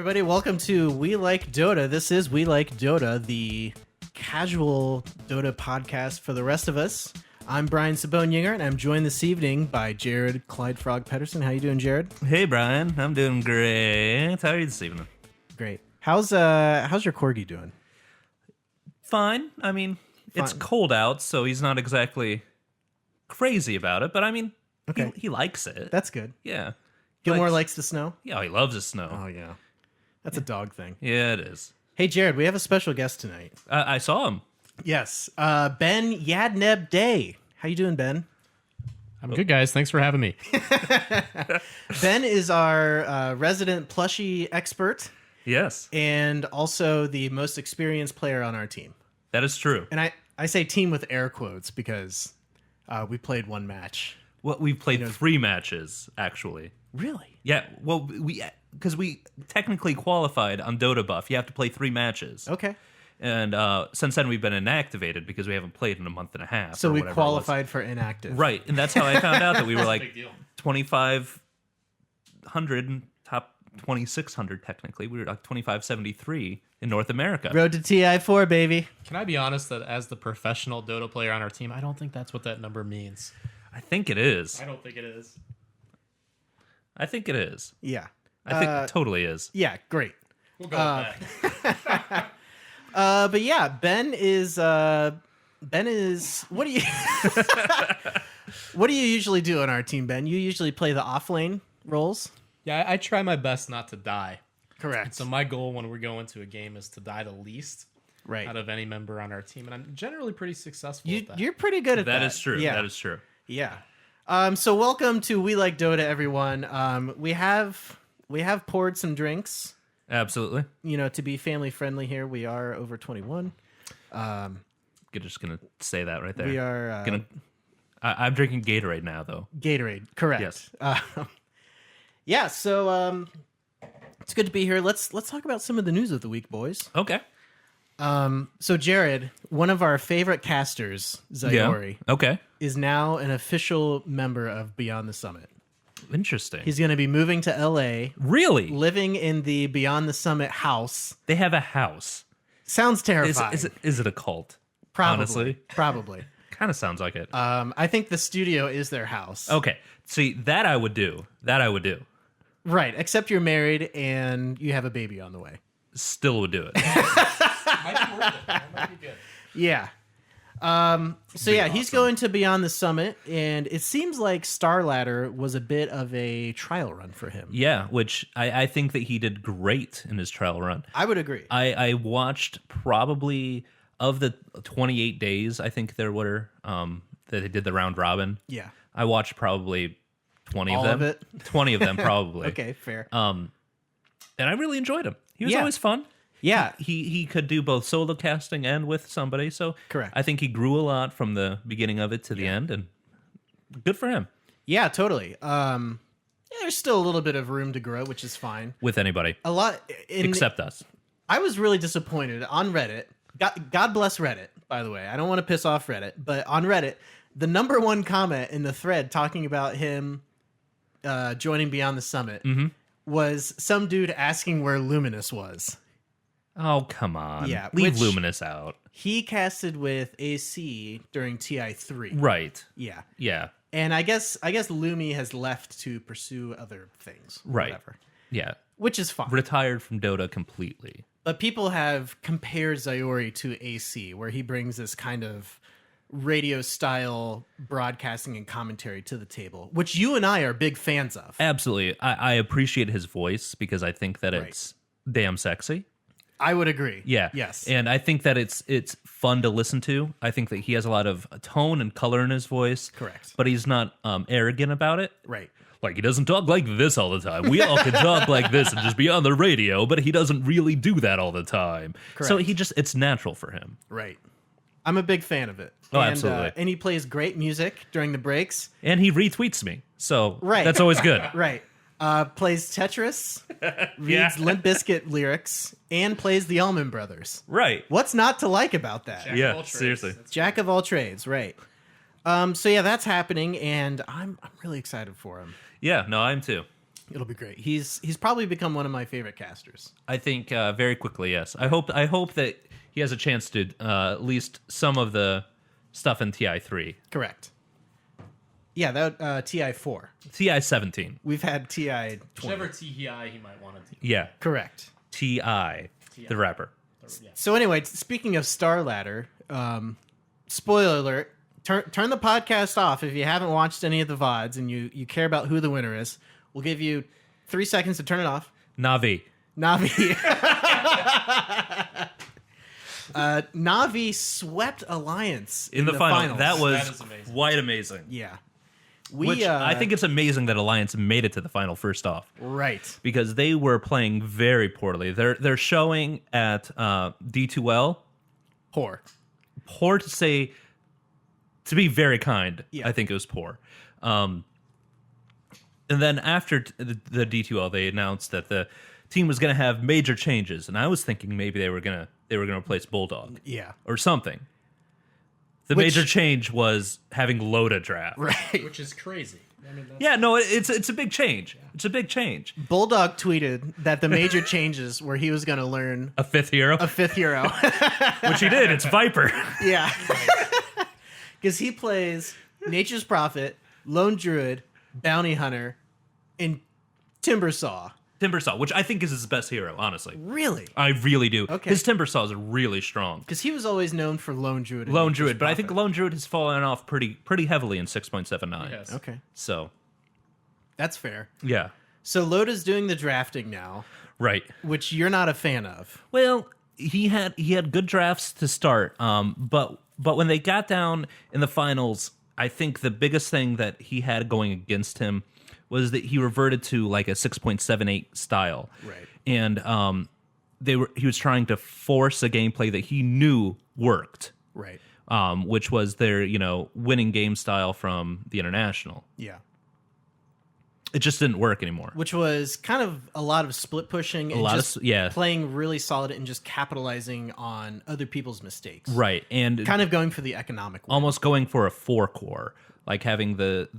everybody. Welcome to We Like Dota. This is We Like Dota, the casual Dota podcast for the rest of us. I'm Brian Sabone-Yinger, and I'm joined this evening by Jarrod Clyde Frog Pedersen. How you doing, Jarrod? Hey, Brian. I'm doing great. How are you this evening? Great. How's your corgi doing? Fine. I mean, it's cold out, so he's not exactly crazy about it, but I mean, okay. he likes it. That's good. Yeah. Gilmore likes the snow? Yeah, he loves the snow. Oh, yeah. That's a dog thing. Yeah, it is. Hey, Jarrod, we have a special guest tonight. I saw him. Yes. Ben Yadneb Day. How you doing, Ben? I'm good, guys. Thanks for having me. Ben is our resident Plushie expert Yes, and also the most experienced player on our team. that is true. And I say team with air quotes because we played one match. Well, we've played 3 matches, actually. Really? Yeah, well, because we technically qualified on Dota Buff. You have to play 3 matches. Okay. And since then, we've been inactivated because we haven't played in a month and a half. So or we whatever it was. qualified for inactive. Right, and that's how I found out that we were like Big deal. 2,500 and top 2,600 technically. We were like 2,573 in North America. Road to TI4, baby. Can I be honest that as the professional Dota player on our team, I don't think that's what that number means. I think it is. I don't think it is. I think it is. Yeah. I think it totally is. Yeah, great. We'll go with that. But yeah, Ben is what do you what do you usually do on our team, Ben? You usually play the off lane roles? Yeah, I try my best not to die. Correct. So my goal when we go into a game is to die the least Right. out of any member on our team, and I'm generally pretty successful at that. You're pretty good at that. That is true. Yeah. That is true. Yeah. So welcome to We Like Dota, everyone. We have poured some drinks. Absolutely. You know, to be family friendly here, we are over 21. Just gonna say that right there. We are I'm drinking Gatorade now, though. Gatorade, correct. Yes. Yeah. So it's good to be here. Let's talk about some of the news of the week, boys. Okay. So Jarrod, one of our favorite casters, Zyori, Okay. is now an official member of Beyond the Summit. Interesting. He's going to be moving to LA, Really? living in the Beyond the Summit house. They have a house. Sounds terrifying. Is it a cult? Probably. Honestly, Probably. kind of sounds like it. I think the studio is their house. Okay. See, that I would do. Right, except you're married and you have a baby on the way. Still would do it. Might be worth it. That might be good. Yeah. So yeah, he's going to Beyond the Summit, and it seems like Starladder was a bit of a trial run for him. Yeah, which I think that he did great in his trial run. I would agree. I watched probably of the 28 days, I think there were, that they did the round robin. Yeah. I watched probably 20 All of them. of it? 20 of them, probably. Okay, fair. And I really enjoyed him. He was Yeah. always fun. Yeah. He could do both solo casting and with somebody. So Correct. I think he grew a lot from the beginning of it to the end, and good for him. Yeah, totally. Yeah, there's still a little bit of room to grow, which is fine. With anybody A lot except us. I was really disappointed on Reddit. God bless Reddit, by the way. I don't want to piss off Reddit, but on Reddit, the number one comment in the thread talking about him joining Beyond the Summit was some dude asking where Luminous was. Oh, come on. Yeah, Leave which- Luminous out. He casted with AC during TI3. Right. Yeah. Yeah. And I guess Lumi has left to pursue other things. Right. Whatever. Yeah. Which is fine. Retired from Dota completely. But people have compared Zyori to AC, where he brings this kind of radio style broadcasting and commentary to the table, which you and I are big fans of. Absolutely. I appreciate his voice because I think that it's damn sexy. I would agree. Yeah. Yes. And I think that it's fun to listen to. I think that he has a lot of tone and color in his voice. Correct. But he's not arrogant about it. Right. Like, he doesn't talk like this all the time. We all can talk like this and just be on the radio, but he doesn't really do that all the time. Correct. So it's natural for him. Right. I'm a big fan of it. Oh, and, absolutely. And he plays great music during the breaks. And he retweets me. So Right. that's always good. Right. Plays Tetris, reads Yeah. Limp Bizkit lyrics, and plays the Allman Brothers. Right. What's not to like about that? Jack of Yeah, all trades. seriously. That's Jack of all trades, right. So yeah, that's happening, and I'm really excited for him. Yeah, no, I'm too. It'll be great. He's probably become one of my favorite casters. I think very quickly, yes. I hope that he has a chance to at least some of the stuff in TI3. Correct. Yeah, that TI4. TI17. We've had TI20. Whichever TI he might want to do. Yeah. Correct. TI, the rapper. Yeah. So anyway, speaking of Starladder, spoiler alert, turn the podcast off if you haven't watched any of the VODs and you care about who the winner is. We'll give you 3 seconds to turn it off. Navi. Navi. Navi swept Alliance In the final. That That was is amazing. quite amazing. Yeah. Which I think it's amazing that Alliance made it to the final first off. Right. Because they were playing very poorly. They're showing at D2L. Poor. Poor to be very kind. Yeah. I think it was poor. And then after the D2L, they announced that the team was going to have major changes, and I was thinking maybe they were gonna replace Bulldog, Yeah. or something. The Which- major change was having Loda draft. Right. Which is crazy. I mean, that's, Yeah, no, it's a big change. It's a big change. Bulldog tweeted that the major changes were he was going to learn A fifth hero, a fifth hero. which he did. It's Viper. Yeah. Because he plays Nature's Prophet, Lone Druid, Bounty Hunter, and Timbersaw. Timbersaw, which I think is his best hero, honestly. Really? I really do. Okay. His Timbersaw is really strong. Because he was always known for Lone Druid. and Lone Nature's Druid, but I think Prophet. Lone Druid has fallen off pretty heavily in 6.79. yes. Okay. So, That's fair. yeah. So Loda's doing the drafting now, Right. which you're not a fan of. Well, he had good drafts to start, but when they got down in the finals, I think the biggest thing that he had going against him was that he reverted to like a 6.78 style. Right. And he was trying to force a gameplay that he knew worked, Right. which was their, winning game style from the International. Yeah. It just didn't work anymore. Which was kind of a lot of split pushing and lot of just yeah. playing really solid and just capitalizing on other people's mistakes. Right. And Kind of going for the economic win. almost going for a 4-core, like having the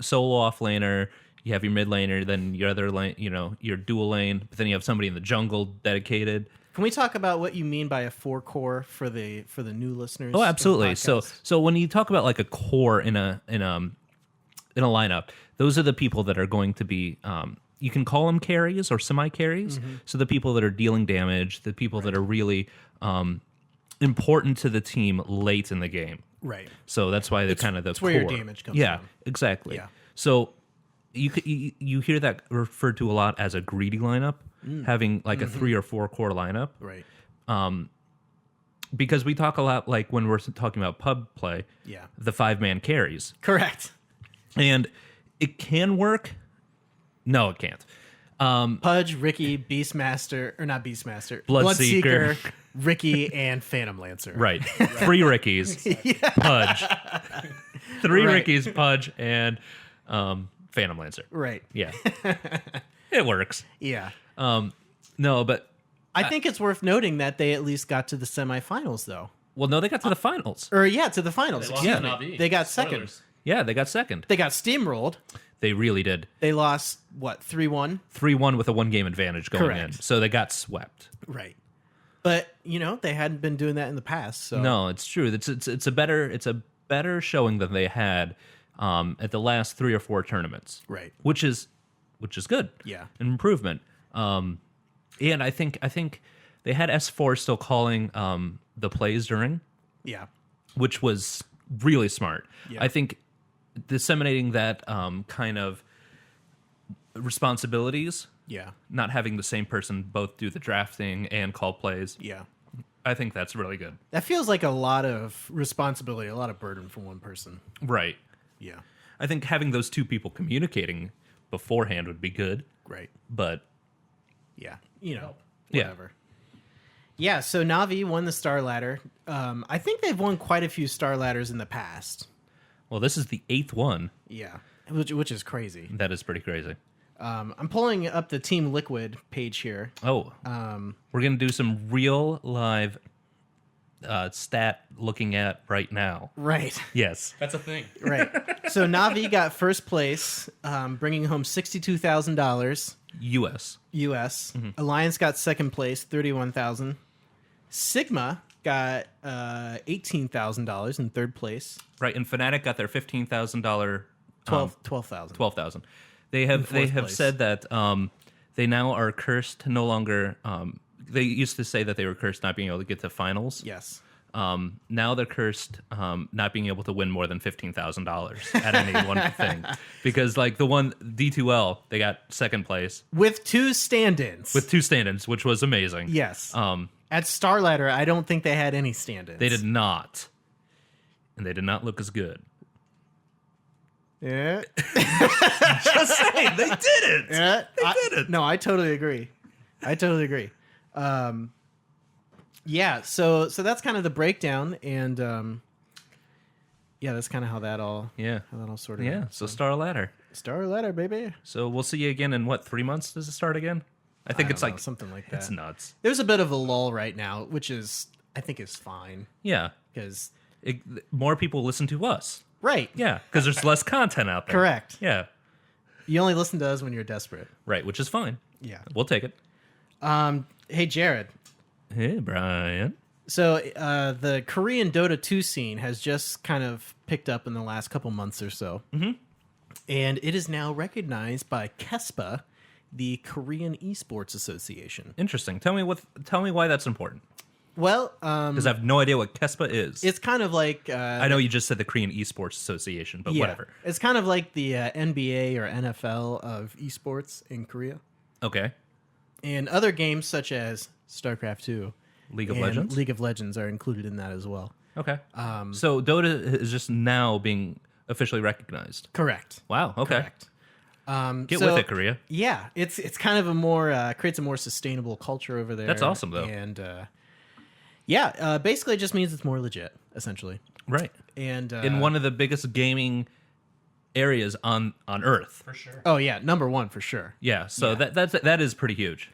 solo offlaner, you have your mid laner, then your other lane, your dual lane, but then you have somebody in the jungle dedicated. Can we talk about what you mean by a 4-core for the new listeners? Oh, of the absolutely. podcast? So when you talk about like a core in a lineup, those are the people that are going to be you can call them carries or semi carries. Mm-hmm. So the people that are dealing damage, the people that are really important to the team late in the game. Right. So that's why they're kind of the it's where your core. damage comes yeah, from. exactly. Yeah. So you hear that referred to a lot as a greedy lineup, having like a 3 or 4 core lineup. Right. Because we talk a lot, like when we're talking about pub play, Yeah. the 5-man carries. Correct. And it can work. No, it can't. Pudge, Ricky, Beastmaster, or not Beastmaster, Bloodseeker. Ricky, and Phantom Lancer. Right. 3 Rickies, Pudge. 3 Right. Rickies, Pudge, and Phantom Lancer. Right. Yeah. It works. Yeah. No, but I think it's worth noting that they at least got to the semifinals, though. well, no, they got to the finals. Or, yeah, to the finals. They lost Excuse to me. Navi. They got second. Spoilers. Yeah, they got second. They got steamrolled. They really did. They lost, what, 3-1? 3-1 with a 1-game advantage going Correct. in. So they got swept. Right. But, they hadn't been doing that in the past. So No, it's true. It's a better showing than they had at the last 3 or 4 tournaments. Right. Which is good. Yeah. An improvement. And I think they had S4 still calling the plays during, Yeah. which was really smart. Yeah. I think disseminating that kind of responsibilities, Yeah. not having the same person both do the drafting and call plays, Yeah. I think that's really good. That feels like a lot of responsibility, a lot of burden for one person. Right. Yeah. I think having those two people communicating beforehand would be good, Right. but Yeah. Yeah. Whatever. Yeah, so Navi won the Star Ladder. I think they've won quite a few Star Ladders in the past. well, this is the 8th one. Yeah. Which is crazy. That is pretty crazy. I'm pulling up the Team Liquid page here. Oh, we're going to do some real live stat looking at right now. Right. Yes. That's a thing. Right. So Navi got first place, bringing home $62,000 U.S. US. Alliance got second place, $31,000. Sigma got $18,000 in third place. Right, and Fnatic got their $15,000. $12,000. 12,000. They have place. said that they now are cursed to no longer. They used to say that they were cursed not being able to get to finals. Yes. Now they're cursed not being able to win more than $15,000 at any one thing, because like the one D2L, they got second place With two stand-ins. with two stand-ins, which was amazing. Yes. At Starladder, I don't think they had any stand-ins. They did not, and they did not look as good. Yeah. Just saying, they didn't. Yeah. They didn't. No, I totally agree. Yeah, so that's kind of the breakdown, and yeah, that's kind of how that all sorted Yeah. out. So Starladder. Starladder, baby. So we'll see you again in what, 3 months? Does it start again? I think it's don't know, like something like that. It's nuts. There's a bit of a lull right now, which is I think is fine Yeah. because More people listen to us. right, Yeah, because there's less content out there. correct. Yeah. You only listen to us when you're desperate. Right, which is fine. Yeah. We'll take it. Hey, Jarrod. Hey, Brian. So the Korean Dota 2 scene has just kind of picked up in the last couple months or so. Mm-hmm. And it is now recognized by KESPA, the Korean Esports Association. Interesting. Tell me why that's important. Well, Because I have no idea what KESPA is. it's kind of like... I know you just said the Korean Esports Association, but whatever. It's kind of like the NBA or NFL of esports in Korea. Okay. And other games such as StarCraft 2 League of and Legends? League of Legends are included in that as well. Okay. So Dota is just now being officially recognized. Correct. Wow. Okay. Correct. Get So- with it, Korea. Yeah, it's kind of a more creates a more sustainable culture over there. That's awesome, though. And basically, it just means it's more legit, essentially. Right. And In one of the biggest gaming areas on Earth. For sure. oh yeah, number one for sure. Yeah. So that is pretty huge.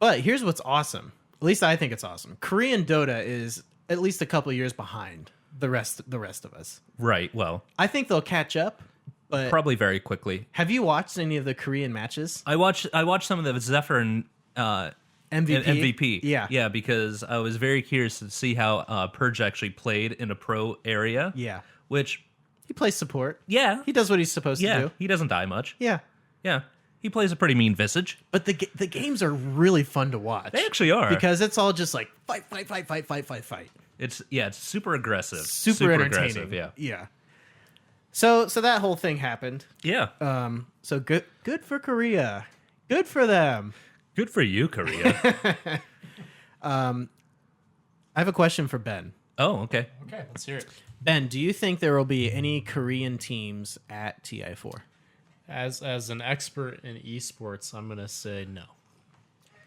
But here's what's awesome. At least I think it's awesome. Korean Dota is at least a couple of years behind the rest of us. Right. Well, I think they'll catch up. But probably very quickly. have you watched any of the Korean matches? I watched some of the Zephyr and MVP. Yeah. Yeah, because I was very curious to see how Purge actually played in a pro area. Yeah. Which, He plays support. yeah. He does what he's supposed to do. He doesn't die much. Yeah. Yeah. He plays a pretty mean visage. But the games are really fun to watch. They actually are. Because it's all just like fight. It's super aggressive. Super entertaining. Aggressive, yeah. Yeah. So that whole thing happened. Yeah. So good for Korea. Good for them. Good for you, Korea. I have a question for Ben. Oh, okay. Okay, let's hear it. Ben, do you think there will be any Korean teams at TI4? As an expert in esports, I'm gonna say no.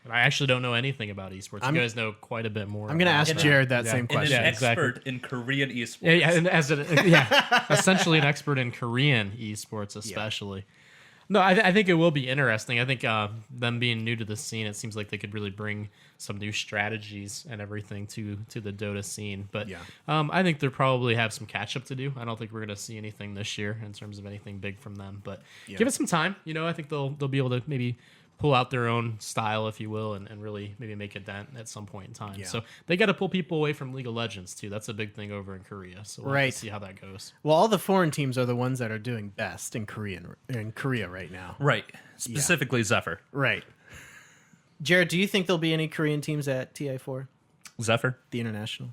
And I actually don't know anything about esports. You guys know quite a bit more. I'm going to ask Jarrod that same And question. an Yeah, exactly. expert in Korean esports. Yeah, and essentially an expert in Korean esports, especially. No, I think it will be interesting. I think them being new to the scene, it seems like they could really bring some new strategies and everything to the Dota scene. But Yeah. I think they'll probably have some catch up to do. I don't think we're going to see anything this year in terms of anything big from them. But give it some time. I think they'll be able to maybe pull out their own style, if you will, and really maybe make a dent at some point in time. Yeah. So they got to pull people away from League of Legends too. That's a big thing over in Korea. So we'll have Right. to see how that goes. Well, all the foreign teams are the ones that are doing best in Korea right now. Right. Specifically Zephyr. Right. Jarrod, do you think there'll be any Korean teams at TI4, Zephyr? the international?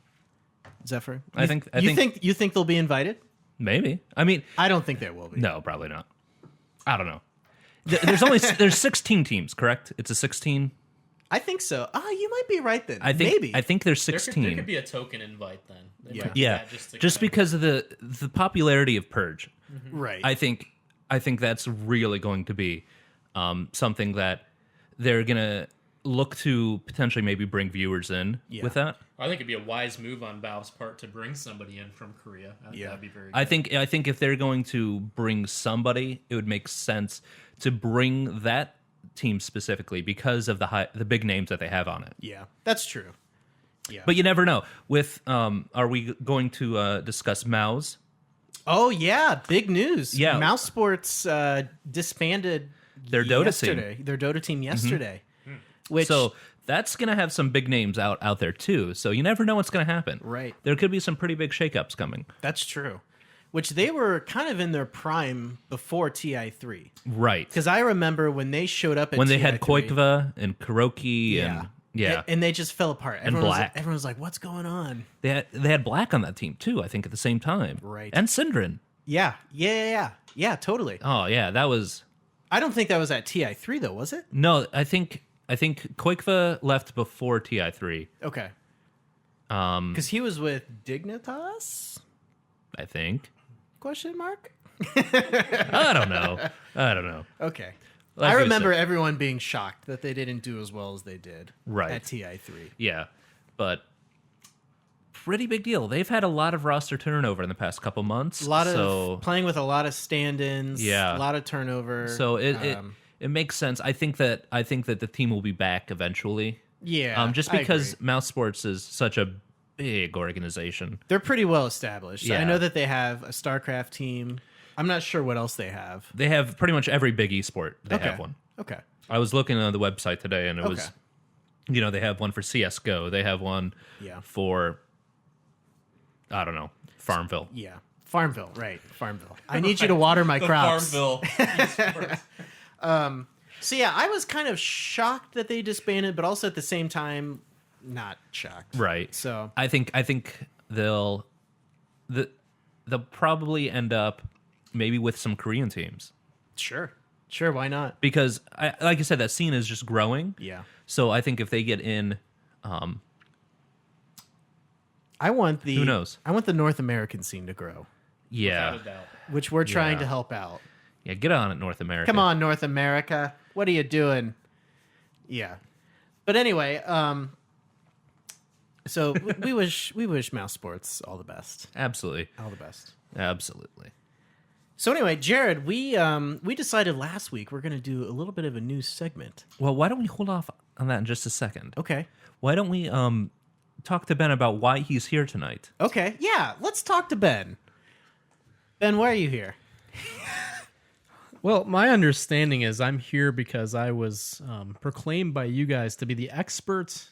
Zephyr? I think You think they'll be invited? maybe. I mean, I don't think they will be. no, probably not. I don't know. There's 16 teams, correct? It's a 16. I think so. You might be right then. I think Maybe. I think there's There 16. could be a token invite then. They Yeah. might do Yeah, that just just kinda- because of the popularity of Purge, right. I think that's really going to be something that they're gonna look to potentially maybe bring viewers in with that. I think it'd be a wise move on Valve's part to bring somebody in from Korea. I think that'd be very good. I think if they're going to bring somebody, it would make sense to bring that team specifically because of the big names that they have on it. Yeah, that's true. Yeah. But you never know. With are we going to discuss Mao's? Oh yeah, big news. Yeah. Mouse Sports disbanded Their Dota yesterday. team. Their Dota team yesterday. Which So that's going to have some big names out there too. So you never know what's going to happen. Right. There could be some pretty big shakeups coming. that's true. Which they were kind of in their prime before TI3. Right. Because I remember when they showed up at When they had TI3, Koikva and Kuroki and And they just fell apart. And Black. Everyone was like, what's going on? they had Black on that team too, I think at the same time. Right. And Syndrin. Yeah, yeah, totally. Oh yeah, that was I don't think that was at TI3 though, was it? No, I think Koikva left before TI3. Okay. Because he was with Dignitas? I think. Question mark? I don't know. Okay. Like I you remember said. everyone being shocked that they didn't do as well as they did Right. at TI3. Yeah. But pretty big deal. They've had a lot of roster turnover in the past couple months. A lot so, of playing with a lot of stand-ins, Yeah. a lot of turnover. So it makes sense. I think that the team will be back eventually. yeah, Just I because agree. Mouse Sports is such a big organization. They're pretty well established. Yeah. I know that they have a StarCraft team. I'm not sure what else they have. They have pretty much every big esport. They Okay. have one. Okay. I was looking on the website today, and it was, Okay. they have one for CS:GO. They have one Yeah. for, I don't know, Farmville. Yeah. Farmville, right. Farmville. I need you to water my crops. Farmville. So yeah, I was kind of shocked that they disbanded, but also at the same time, not shocked. Right. So I think they'll probably end up maybe with some Korean teams sure, why not? because like I said, that scene is just growing. Yeah. So I think if they get in, I want the Who knows? I want the North American scene to grow, yeah, which we're trying Yeah. to help out. yeah, get on it, North America. Come on, North America. What are you doing? Yeah. But anyway, so we wish Mouse Sports all the best. Absolutely, All the best. absolutely. So anyway, Jared, we decided last week we're going to do a little bit of a new segment. Well, why don't we hold off on that in just a second? Okay. Why don't we talk to Ben about why he's here tonight? Okay. Yeah, let's talk to Ben. Ben, why are you here? Well, my understanding is I'm here because I was proclaimed by you guys to be the expert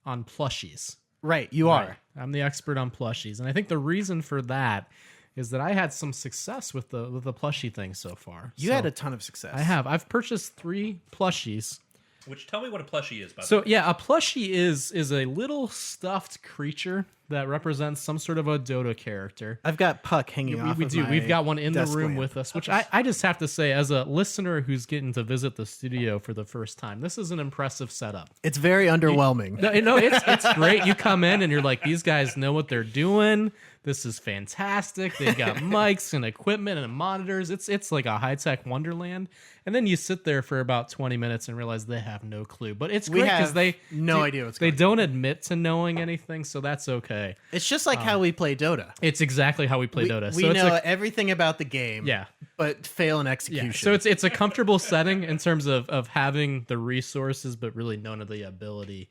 on plushies. Right, you are. I'm the expert on plushies, and I think the reason for that is that I had some success with the plushie thing so far. You had a ton of success. I have. I've purchased 3 plushies. Which tell me what a plushie is. By So yeah, a plushie is a little stuffed creature that represents some sort of a Dota character. I've got Puck hanging off. We of do. my We've got one in the desk room lamp. with us, which I just have to say, as a listener who's getting to visit the studio for the first time, this is an impressive setup. It's very underwhelming. No, it's great. You come in and you're like, these guys know what they're doing. This is fantastic. They've got mics and equipment and monitors. It's like a high-tech wonderland. And then you sit there for about 20 minutes and realize they have no clue. But it's We great because have they no idea what's they going don't admit to knowing anything, so that's okay. It's just like how we play Dota. It's exactly how we play Dota. We So it's know a, everything about the game. Yeah. But fail in execution. so it's a comfortable setting in terms of having the resources, but really none of the ability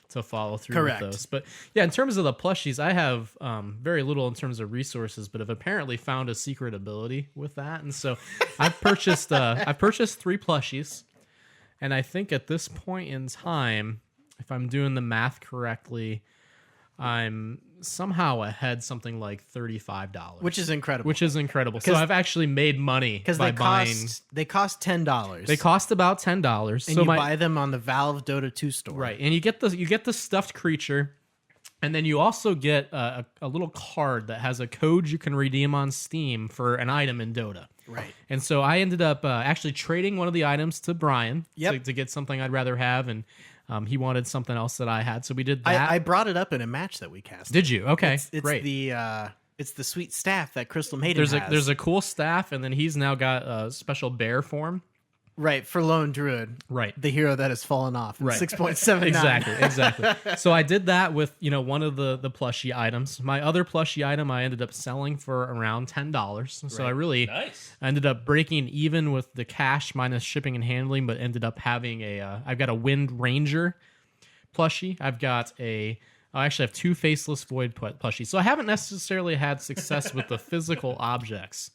to follow through Correct. with those. But yeah, in terms of the plushies, I have very little in terms of resources, but have apparently found a secret ability with that. And so I've purchased 3 plushies, and I think at this point in time, if I'm doing the math correctly, I'm somehow ahead something like $35, which is incredible. which is incredible. So 'Cause- I've actually made money because by buying. they cost $10. They cost about $10. and So you my buy them on the Valve Dota 2 store. right, and you get the stuffed creature, and then you also get a little card that has a code you can redeem on Steam for an item in Dota. Right. And so I ended up actually trading one of the items to Brian Yep. to get something I'd rather have, and he wanted something else that I had, so we did that. I brought it up in a match that we cast. Did you? Okay, It's great. it's the sweet staff that Crystal Maiden There's has. a cool staff, and then he's now got a special bear form. right for Lone Druid. Right. The hero that has fallen off. In Right. 6.79. Exactly. So I did that with one of the plushie items. My other plushie item I ended up selling for around $10. So I really Nice. ended up breaking even with the cash minus shipping and handling, but ended up having I've got a Wind Ranger plushie. I've got a I actually have 2 Faceless Void plushies. So I haven't necessarily had success with the physical objects.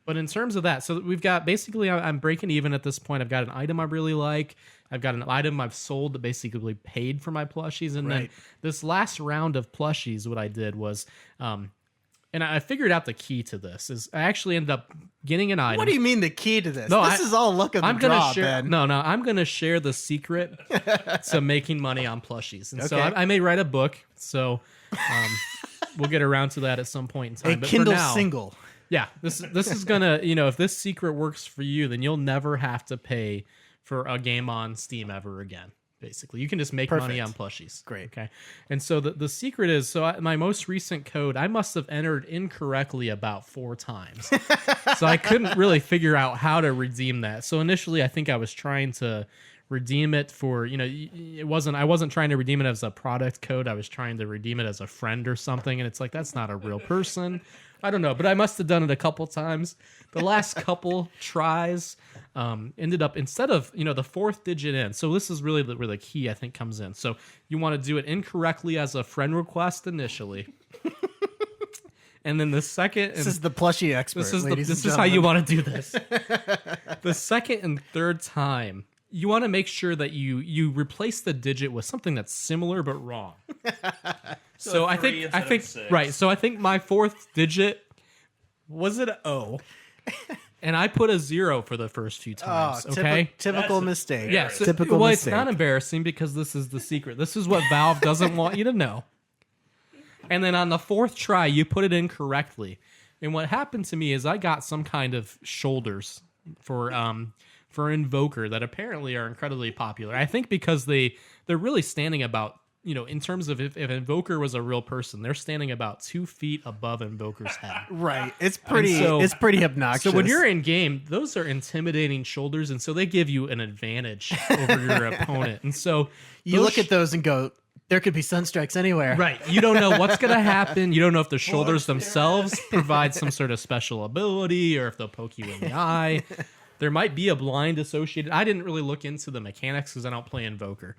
But in terms of that, so we've got basically, I'm breaking even at this point. I've got an item I really like. I've got an item I've sold that basically paid for my plushies. And then this last round of plushies, what I did was, and I figured out the key to this, is I actually ended up getting an item. What do you mean the key to this? No, this is all luck of the draw, Ben. No, I'm going to share the secret to making money on plushies. And so Okay. I may write a book. So we'll get around to that at some point in time. A But Kindle for now, single. yeah, this is gonna, if this secret works for you, then you'll never have to pay for a game on Steam ever again. Basically, you can just make money on plushies. Great. Okay. And so the secret is, my most recent code, I must have entered incorrectly about 4 times. So I couldn't really figure out how to redeem that. So initially, I think I was trying to redeem it for, I wasn't trying to redeem it as a product code. I was trying to redeem it as a friend or something. And it's like, that's not a real person. I don't know, but I must have done it a couple times. The last couple tries ended up, instead of, the 4th digit in. So this is really where the key, I think, comes in. So you want to do it incorrectly as a friend request initially. And then the second... This is the plushie expert, This is how you want to do this. The second and third time, you want to make sure that you replace the digit with something that's similar but wrong. So I think right. So I think my 4th digit was an O, and I put a 0 for the first few times. Okay, typical mistake. yeah, typical well, mistake. it's not embarrassing because this is the secret. This is what Valve doesn't want you to know. And then on the 4th try, you put it in correctly. And what happened to me is I got some kind of shoulders for Invoker that apparently are incredibly popular. I think because they're really standing about, in terms of if Invoker was a real person, they're standing about 2 feet above Invoker's head. Right. It's pretty obnoxious. So when you're in game, those are intimidating shoulders, and so they give you an advantage over your opponent. And so you look at those and go, there could be sunstrikes anywhere. Right. You don't know what's going to happen. You don't know if the shoulders themselves provide some sort of special ability or if they'll poke you in the eye. There might be a blind associated. I didn't really look into the mechanics because I don't play Invoker.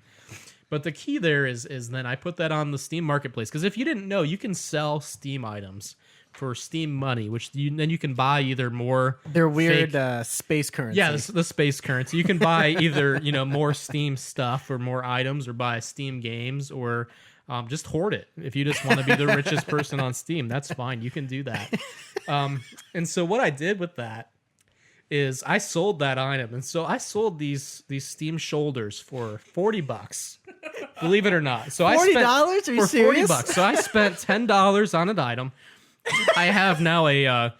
But the key there is then I put that on the Steam Marketplace. Because if you didn't know, you can sell Steam items for Steam money, which then you can buy either more... They're weird space currency. Yeah, the space currency. You can buy either more Steam stuff or more items, or buy Steam games, or just hoard it. If you just want to be the richest person on Steam, that's fine. You can do that. And so what I did with that is I sold that item. And so I sold these Steam shoulders for $40. Believe it or not. So $40? Are you serious? $40. So I spent $10 on an item. I have now a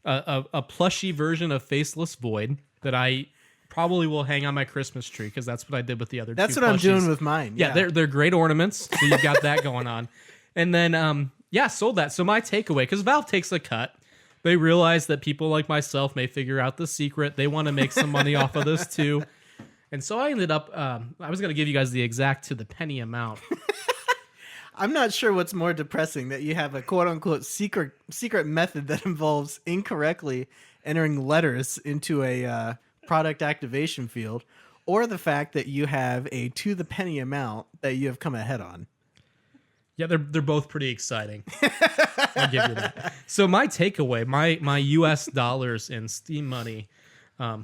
plushie version of Faceless Void that I probably will hang on my Christmas tree because that's what I did with the other That's two what I'm plushies. doing with mine. Yeah, they're great ornaments. So you've got that going on. And then, sold that. So my takeaway, because Valve takes a cut. They realize that people like myself may figure out the secret. They want to make some money off of this too. And so I ended up, I was going to give you guys the exact to the penny amount. I'm not sure what's more depressing, that you have a quote-unquote secret method that involves incorrectly entering letters into a product activation field, or the fact that you have a to the penny amount that you have come ahead on. Yeah, they're both pretty exciting. I'll give you that. So my takeaway, my US dollars in Steam money,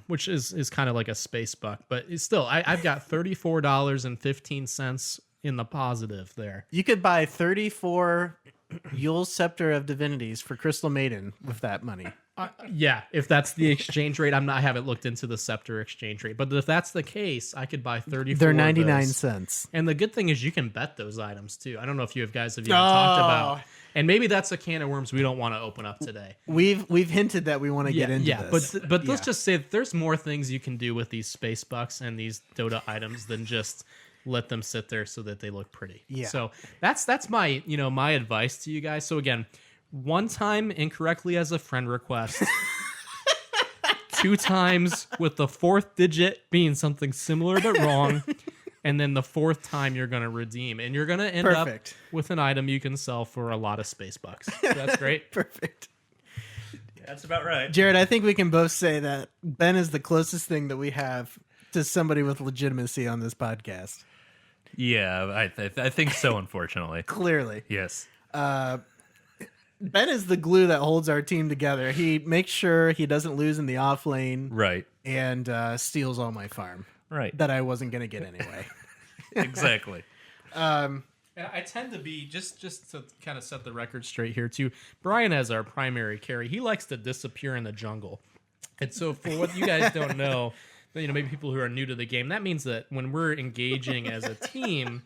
which is kind of like a space buck, but it's still, I've got $34.15 in the positive there. You could buy 34 Yule's Scepter of Divinities for Crystal Maiden with that money. Yeah, if that's the exchange rate. I haven't looked into the Scepter exchange rate, but if that's the case, I could buy 34. They're of 99 those. Cents. And the good thing is you can bet those items too. I don't know if you guys have even talked about, and maybe that's a can of worms we don't want to open up today. We've hinted that we want to get into this. But let's just say that there's more things you can do with these space bucks and these Dota items than just let them sit there so that they look pretty. Yeah. So that's my my advice to you guys. So again, 1 time incorrectly as a friend request. 2 times with the 4th digit being something similar but wrong. And then the 4th time you're going to redeem. And you're going to end up with an item you can sell for a lot of space bucks. So that's great. Perfect. That's about right. Jarrod, I think we can both say that Ben is the closest thing that we have to somebody with legitimacy on this podcast. Yeah, I think so, unfortunately. Clearly. Yes. Ben is the glue that holds our team together. He makes sure he doesn't lose in the off lane Right. and steals all my farm Right. that I wasn't going to get anyway. Exactly. I tend to be just to kind of set the record straight here too. Brian, as our primary carry, he likes to disappear in the jungle, and so for what you guys don't know, maybe people who are new to the game, that means that when we're engaging as a team,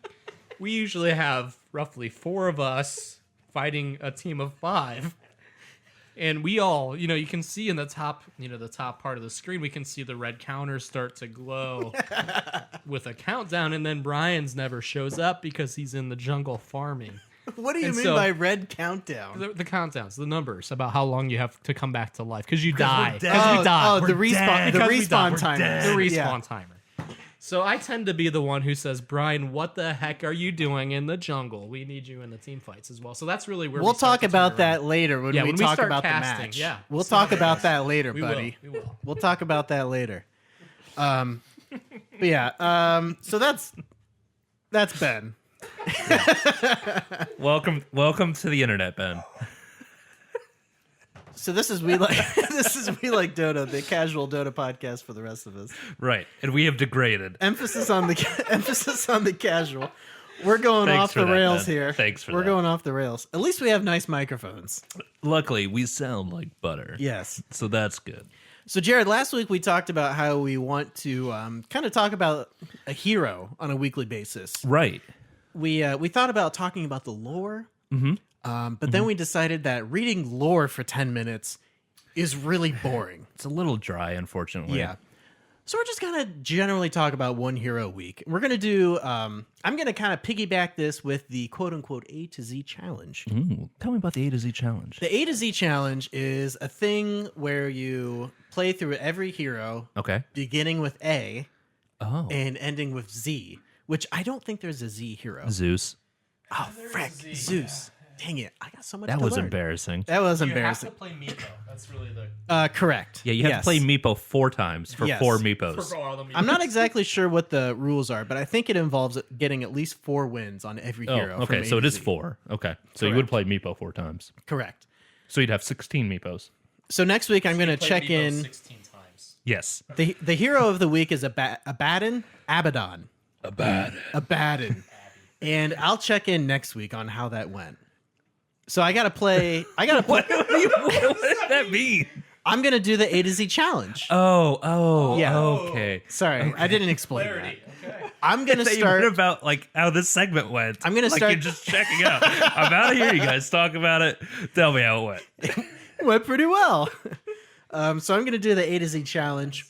we usually have roughly 4 of us fighting a team of 5. And we all, you can see in the top, the top part of the screen, we can see the red counters start to glow with a countdown. And then Brian's never shows up because he's in the jungle farming. What do you mean by red countdown? The countdowns, the numbers about how long you have to come back to life because you die. Because we die. Oh, the respawn, the Because we die. respawn timer. The respawn timer. So I tend to be the one who says, Brian, what the heck are you doing in the jungle? We need you in the team fights as well. So that's really where We'll we start talk to about turn that around. later when we talk start about casting, the match. yeah. We'll talk about that later, We buddy. will. We'll talk about that later. But yeah, so that's Ben. Welcome to the internet, Ben. So this is we like Dota, the casual Dota podcast for the rest of us. Right. And we have degraded. Emphasis on the casual. We're going Thanks off for the that, rails man. here. Thanks for We're that. going off the rails. At least we have nice microphones. Luckily, we sound like butter. Yes. So that's good. So Jarrod, last week we talked about how we want to kind of talk about a hero on a weekly basis. Right. We thought about talking about the lore, but then we decided that reading lore for 10 minutes is really boring. It's a little dry, unfortunately. Yeah. So we're just gonna generally talk about one hero a week. We're gonna do. I'm gonna kind of piggyback this with the quote unquote A to Z challenge. Ooh, tell me about the A to Z challenge. The A to Z challenge is a thing where you play through every hero, Okay. beginning with A Oh. and ending with Z. Which I don't think there's a Z hero. Zeus. Oh, frick, Zeus. Dang it! I got so much. That to was learn. embarrassing. That was You have embarrassing. to play Meepo. That's really the... Correct. Yeah, you have Yes. to play Meepo 4 times for Yes. 4 Meepos. For all the I'm not exactly sure what the rules are, but I think it involves getting at least 4 wins on every Oh, hero. from okay. A So it to is Z. 4. Okay. So you would play Meepo 4 times. Correct. So you'd have 16 Meepos. So next week I'm going to Play check Meepo in. 16 times. Yes. The hero of the week is Abaddon. Abaddon. Abaddon. And I'll check in next week on how that went. So I gotta play. What does that mean? I'm gonna do the A to Z challenge. Oh, Yeah. okay. Sorry, I didn't explain Clarity. that. Okay. I'm gonna What start. about like how this segment went? I'm gonna like start- You're just checking out. I'm out of here. You guys talk about it. Tell me how it went. Went pretty well. So I'm gonna do the A to Z challenge,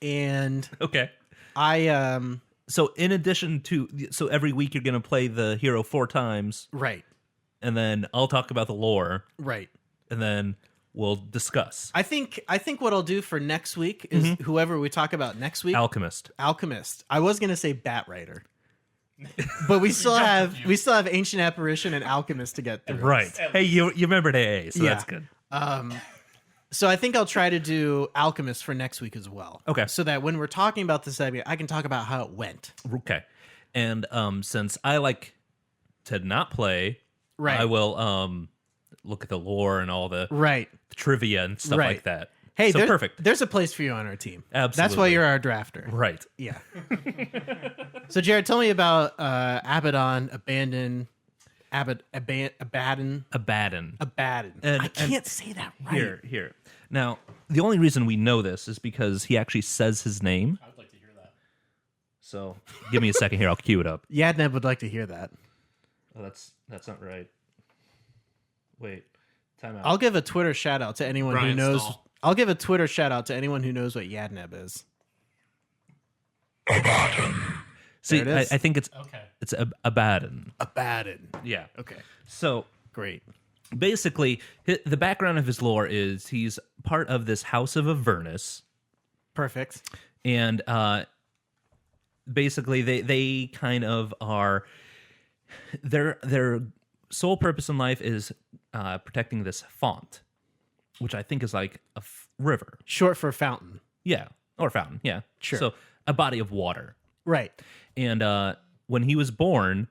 and Okay. I So in addition to every week you're gonna play the hero 4 times, right, and then I'll talk about the lore, right. and then we'll discuss. I think what I'll do for next week is whoever we talk about next week. Alchemist. Alchemist. I was gonna say Bat Rider, but we still have Ancient Apparition and Alchemist to get through. Right. Hey, you remembered AA, so Yeah. that's good. So I think I'll try to do Alchemist for next week as well. Okay. So that when we're talking about this segment, I can talk about how it went. Okay. And since I like to not play, Right. I will look at the lore and all the Right. trivia and stuff Right. like that. Hey, so perfect. There's a place for you on our team. That's why Absolutely. you're our drafter. Right. Yeah. So Jarrod, tell me about Abaddon, Abaddon. Abaddon. Abaddon. And- I can't say that right. Here. Now, the only reason we know this is because he actually says his name. I would like to hear that. So give me a second here. I'll cue it up. Yadneb would like to hear that. Oh, that's not right. Wait. Time out. I'll give a Twitter shout out to anyone who Brian knows. Stahl. I'll give a Twitter shout out to anyone who knows what Yadneb is. See, there it is. I think it's Okay. Abaddon. Abaddon. Yeah. Okay. So Great. basically, the background of his lore is he's part of this House of Avernus, Perfect. and basically they kind of are their sole purpose in life is protecting this font, which I think is like a river. Short for fountain. Yeah, or fountain. Yeah, Sure. So a body of water. Right. And when he was born,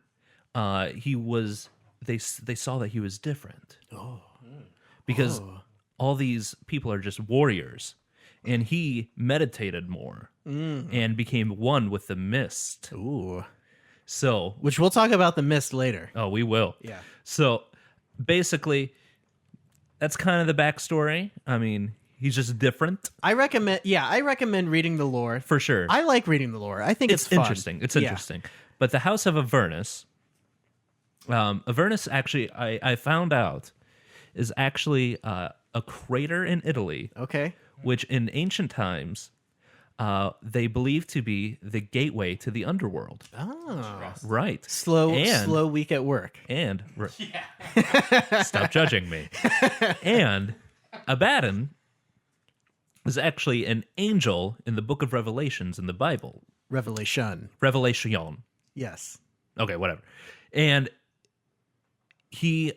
he was they saw that he was different. Because all these people are just warriors, and he meditated more and became one with the mist. Ooh. So, Which we'll talk about the mist later. oh, we will. Yeah. So, basically, that's kind of the backstory. I mean, he's just different I recommend reading the lore. for sure. I like reading the lore. I think it's fun. interesting. It's Yeah. interesting. But the House of Avernus, actually, I found out, is actually a crater in Italy, Okay. which in ancient times they believed to be the gateway to the underworld. Oh. Right. Slow week at work. And stop judging me. And Abaddon is actually an angel in the book of Revelations in the Bible. Revelation. Revelation. Yes. Okay, whatever. And he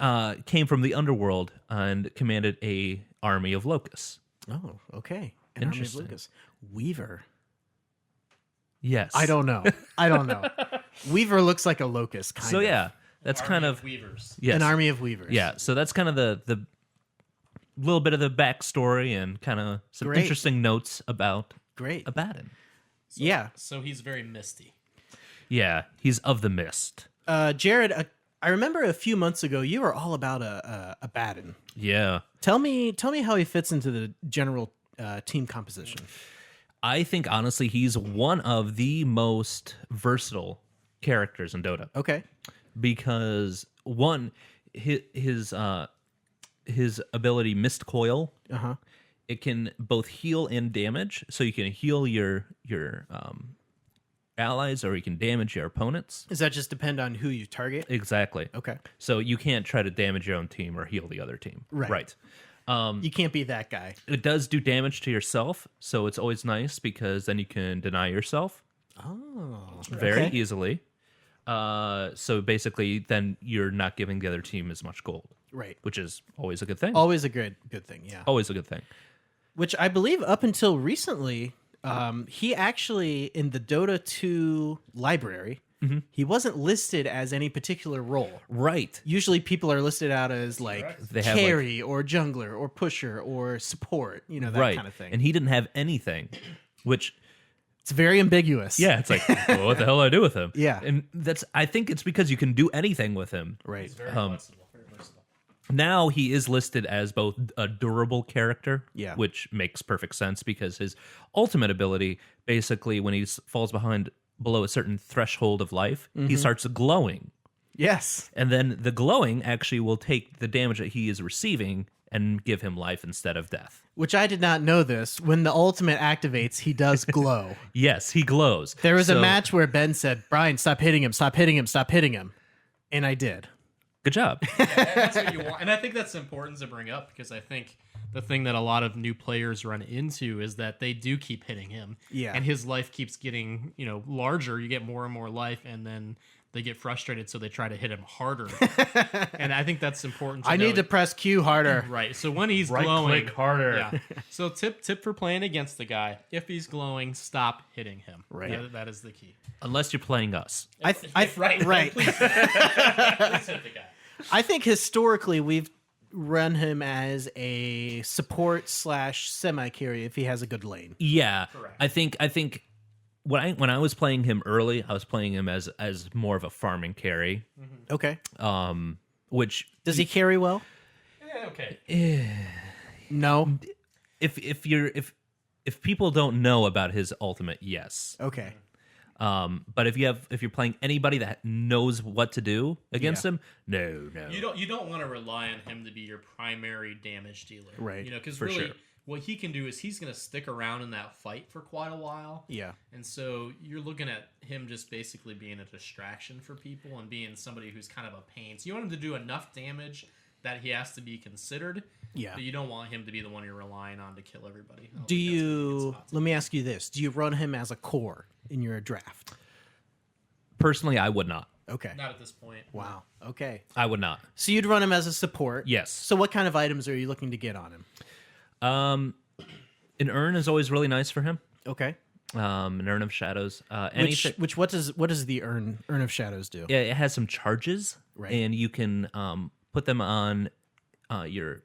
came from the underworld and commanded a army of locusts. Oh, okay. An army of Interesting. Lucas. Weaver. Yes. I don't know. Weaver looks like a locust, kind So of. yeah, that's kind of Weavers. yes. An army of weavers. Yeah, so that's kind of the little bit of the backstory and kind of some Great. interesting notes about Great. Abaddon. Yeah. So he's very misty. Yeah, he's of the mist. Jarrod, I remember a few months ago you were all about Abaddon. Yeah. Tell me how he fits into the general team composition. I think honestly he's one of the most versatile characters in Dota Okay. because one his ability Mist Coil, Uh-huh. it can both heal and damage, so you can heal your allies or you can damage your opponents. Does that just depend on who you target? Exactly. Okay. So you can't try to damage your own team or heal the other team. Right. You can't be that guy. It does do damage to yourself, so it's always nice because then you can deny yourself Oh. very okay. easily. So basically, then you're not giving the other team as much gold, Right. which is always a good thing. Always a good thing, yeah. Always a good thing. Which I believe up until recently, he actually in the Dota 2 library, he wasn't listed as any particular role. Right. Usually people are listed out as like They have, carry or jungler or pusher or support, that Right. kind of thing. And he didn't have anything, which, it's very ambiguous. yeah, it's like, well, what the hell do I do with him? Yeah. And I think it's because you can do anything with him. Right. Very flexible. Very versatile. Now he is listed as both a durable character, Yeah. which makes perfect sense because his ultimate ability, basically, when he falls below a certain threshold of life, he starts glowing. Yes. And then the glowing actually will take the damage that he is receiving and give him life instead of death. Which I did not know this. When the ultimate activates, he does glow. Yes, he glows. There was a So, match where Ben said, "Brian, stop hitting him, stop hitting him, stop hitting him." And I did. Good job. And that's what you want. And I think that's important to bring up because I think the thing that a lot of new players run into is that they do keep hitting him. Yeah. And his life keeps getting, larger. You get more and more life, and then they get frustrated, so they try to hit him harder. And I think that's important. I need to press Q harder. Right. So when he's Right glowing, click harder. Yeah. So tip for playing against the guy: if he's glowing, stop hitting him. Right. That is the key. Unless you're playing us. Right. Right. Please, please hit the guy. I think historically we've run him as a support / semi carry if he has a good lane. Yeah. Correct. I think when I was playing him early, I was playing him as more of a farming carry. Okay. Which Does he carry well? Yeah, okay. No. if people don't know about his ultimate, yes. Okay. But if you're playing anybody that knows what to do against Yeah. him, no. You don't want to rely on him to be your primary damage dealer, Right. Because For really, sure. what he can do is he's going to stick around in that fight for quite a while. Yeah. And so you're looking at him just basically being a distraction for people and being somebody who's kind of a pain. So you want him to do enough damage that he has to be considered. Yeah. But you don't want him to be the one you're relying on to kill everybody. I don't Do think that's gonna be a good you? spot. Let me ask you this: do you run him as a core in your draft? Personally, I would not. Okay. Not at this point. Wow. Okay. I would not. So you'd run him as a support. Yes. So what kind of items are you looking to get on him? An urn is always really nice for him. Okay. An Urn of Shadows. Which what does the Urn of Shadows do? Yeah, it has some charges, Right. and you can put them on your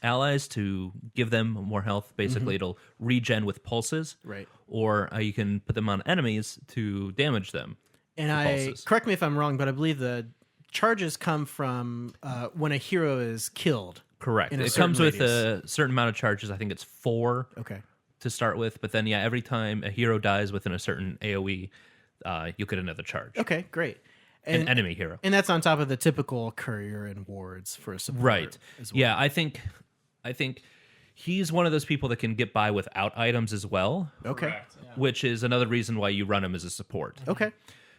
allies to give them more health. Basically, it'll regen with pulses, Right. Or you can put them on enemies to damage them. And pulses. correct me if I'm wrong, but I believe the charges come from when a hero is killed. Correct. In a It certain comes with radius. a certain amount of charges. I think it's 4 Okay. to start with, but then every time a hero dies within a certain AOE, you get another charge. Okay, great. An enemy hero. And that's on top of the typical courier and wards for a support. Right. As well. Yeah, I think he's one of those people that can get by without items as well, Okay. Correct. Yeah. which is another reason why you run him as a support. Okay.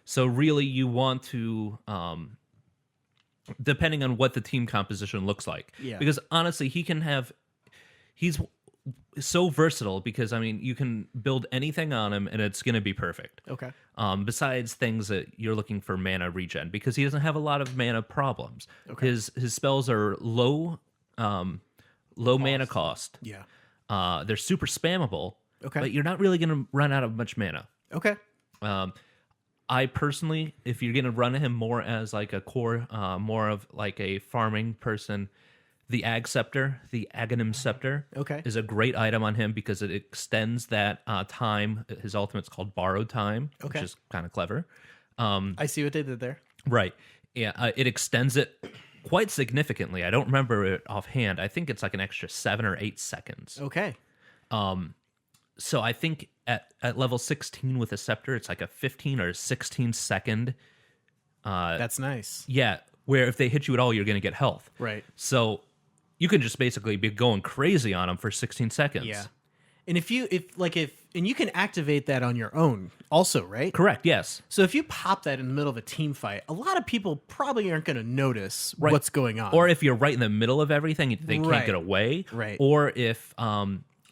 So really you want to depending on what the team composition looks like. Yeah. Because honestly, he's so versatile because I mean, you can build anything on him and it's going to be perfect. Okay. Besides things that you're looking for mana regen, because he doesn't have a lot of mana problems. Okay. His spells are low mana cost. Yeah. They're super spammable. Okay. But you're not really going to run out of much mana. Okay. I personally, if you're going to run him more as like a core, more of like a farming person, the Ag Scepter, the Aghanim Scepter, Okay. is a great item on him because it extends that time. His ultimate's called Borrowed Time, Okay. which is kind of clever. I see what they did there. Right. Yeah, it extends it quite significantly. I don't remember it offhand. I think it's like an extra 7 or 8 seconds. Okay. So I think at level 16 with a Scepter, it's like a 15 or 16 second. That's nice. Yeah, where if they hit you at all, you're going to get health. Right. So you can just basically be going crazy on them for 16 seconds. Yeah. And if you can activate that on your own also, right? Correct, yes. So if you pop that in the middle of a team fight, a lot of people probably aren't going to notice Right. what's going on. Or if you're right in the middle of everything, they Right. can't get away. Right. Or if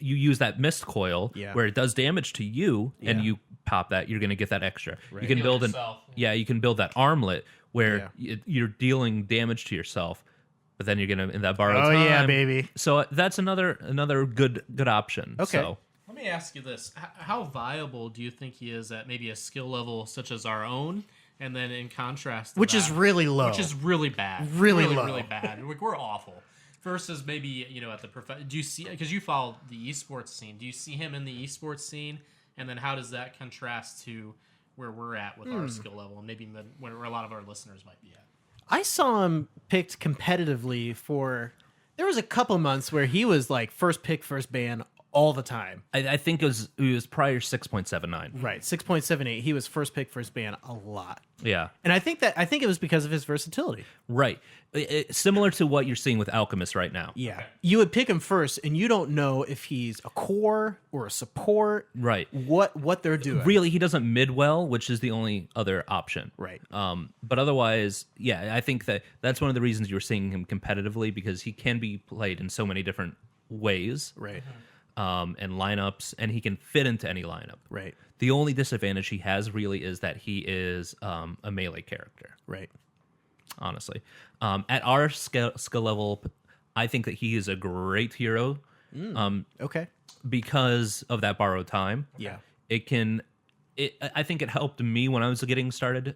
you use that mist coil Yeah. where it does damage to you and Yeah. you pop that, you're going to get that extra. Right. You can Heal build yourself. you can build that armlet where you're dealing damage to yourself, but then you're going to in that borrowed Oh time. yeah, baby. So that's another good option. Okay. So, Let me ask you this: how viable do you think he is at maybe a skill level such as our own, and then in contrast, to Which is that, really low. which is really bad, Really low. really bad. Like we're awful. Versus maybe at the do you see because you follow the esports scene? Do you see him in the esports scene, and then how does that contrast to where we're at with our skill level, and maybe where a lot of our listeners might be at? I saw him picked competitively for. There was a couple months where he was like first pick, first ban all the time. I think it was prior 6.79. Right, 6.78. He was first pick, first ban a lot. Yeah. And I think it was because of his versatility. Right. Similar to what you're seeing with Alchemist right now. Yeah. Okay. You would pick him first, and you don't know if he's a core or a support. Right. What they're doing. Really, he doesn't mid well, which is the only other option. Right. But otherwise, yeah, I think that's one of the reasons you're seeing him competitively because he can be played in so many different ways. Right. And lineups, and he can fit into any lineup. Right. The only disadvantage he has really is that he is a melee character. Right. Honestly, at our skill level, I think that he is a great hero. Okay. Because of that borrowed time. Yeah. I think it helped me when I was getting started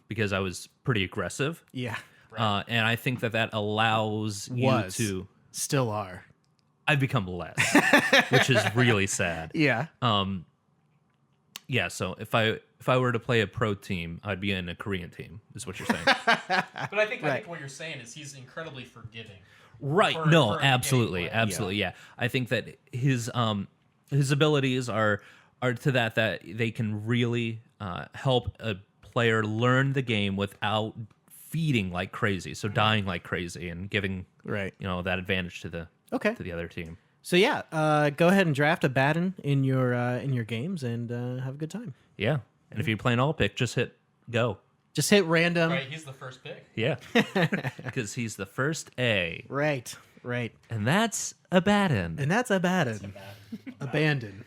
because I was pretty aggressive. Yeah. And I think that allows you to. Still are. I've become less, which is really sad. Yeah. Yeah, so if I were to play a pro team, I'd be in a Korean team, is what you're saying. But I think what you're saying is he's incredibly forgiving. Right. For No, a absolutely. gameplay. Absolutely. Yeah. I think that his abilities are to that they can really help a player learn the game without feeding like crazy. So dying like crazy and giving Right. that advantage to the other team. So yeah, go ahead and draft Abaddon in your games and have a good time. Yeah. And if you're playing all pick, just hit go. Just hit random. Right, he's the first pick. Yeah. Because he's the first A. Right. And that's Abaddon. And that's Abaddon. Abandon.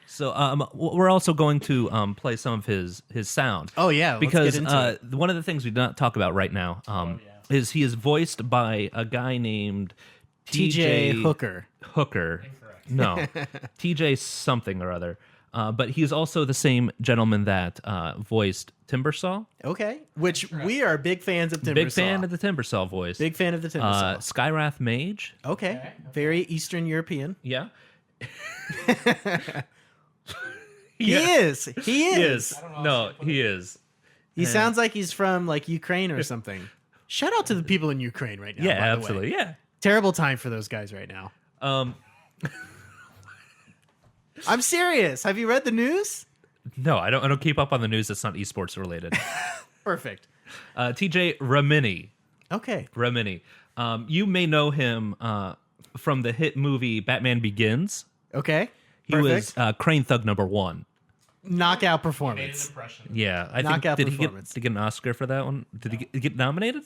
So we're also going to play some of his sound. Oh yeah, let's because get into it. one of the things we do not talk about right now is he is voiced by a guy named TJ Hooker. Hooker. Incorrect. No, TJ something or other. But he's also the same gentleman that voiced Timbersaw. Okay. Which we are big fans of Timbersaw. Big fan of the Timbersaw voice. Big fan of the Timbersaw. Skywrath Mage. Okay. Very Eastern European. Yeah. He is. He is. No, he is. He sounds like he's from like Ukraine or something. Shout out to the people in Ukraine right now. Yeah, by the way. absolutely. Yeah. Terrible time for those guys right now. I'm serious. Have you read the news? No, I don't keep up on the news that's not esports related. Perfect. TJ Ramini. Okay. Ramini. You may know him from the hit movie Batman Begins. Okay. He Perfect. was Crane Thug #1. Knockout Made an performance. impression. Yeah, I Knockout think did performance. he get an Oscar for that one? Did he get nominated?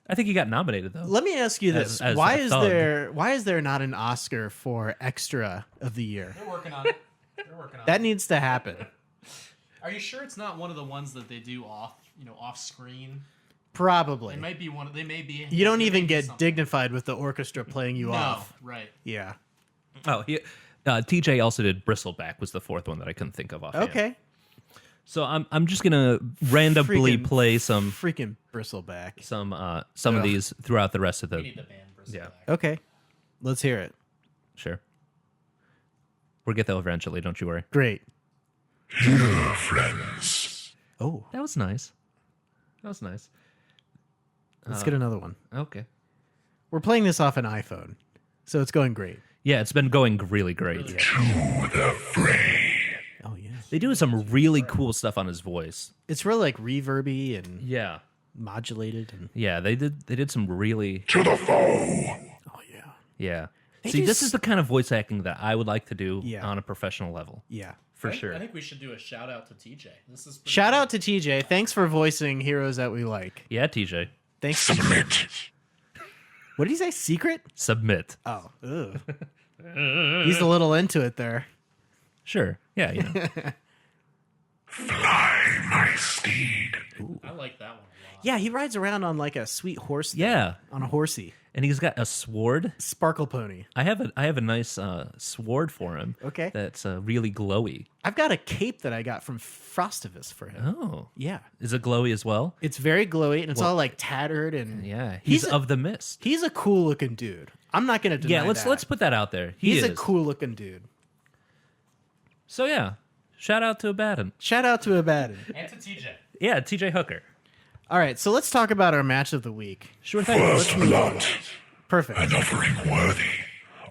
I think he got nominated though. Let me ask you this: As why a is thug. there not an Oscar for extra of the year? They're working on it. They're working on That it. needs to happen. Are you sure it's not one of the ones that they do off screen? Probably. It might be one. They may be. You don't there may even be get something. dignified with the orchestra playing you No, off. right. Yeah. Oh, TJ also did Bristleback was the fourth one that I couldn't think of offhand. Okay. So I'm just gonna randomly Freaking- play some Freaking bristleback. of these throughout the rest of We the. need the band. Yeah. Okay. Let's hear it. Sure. We'll get there eventually. Don't you worry. Great. Here, friends. Oh, That was nice. That was nice. let's get another one. Okay. We're playing this off an iPhone, so it's going great. Yeah, it's been going really great. To the fray. Oh yeah. They do some really cool stuff on his voice. It's really like reverby and Yeah. modulated and Yeah, they did some really To the foe. oh yeah. yeah. They See, this just- is the kind of voice acting that I would like to do Yeah. on a professional level. Yeah. For I think- sure. I think we should do a shout out to TJ. This is pretty Shout cool. out to TJ. Thanks for voicing heroes that we like. Yeah, TJ. Thanks. Submit. What did he say? Secret? Submit. Oh, ugh. He's a little into it there. Sure. Yeah, you know. Fly, my steed. I like that one a lot. Yeah, he rides around on like a sweet horse. thing, Yeah. on a horsey, And he's got a sword. sparkle pony. I have a nice sword for him. Okay. That's really glowy. I've got a cape that I got from Frostivus for him. Oh. Yeah, Is it glowy as well? it's very glowy and it's all like tattered and Yeah. He's He's a- of the mist. he's a cool looking dude. I'm not gonna deny Yeah, let's that. put that out there. He He's is. a cool looking dude. So yeah. Shout out to Abaddon. Shout out to Abaddon. And to TJ. Yeah, TJ Hooker. All right, so let's talk about our match of the week. Sure thing. First blood. Perfect. An offering worthy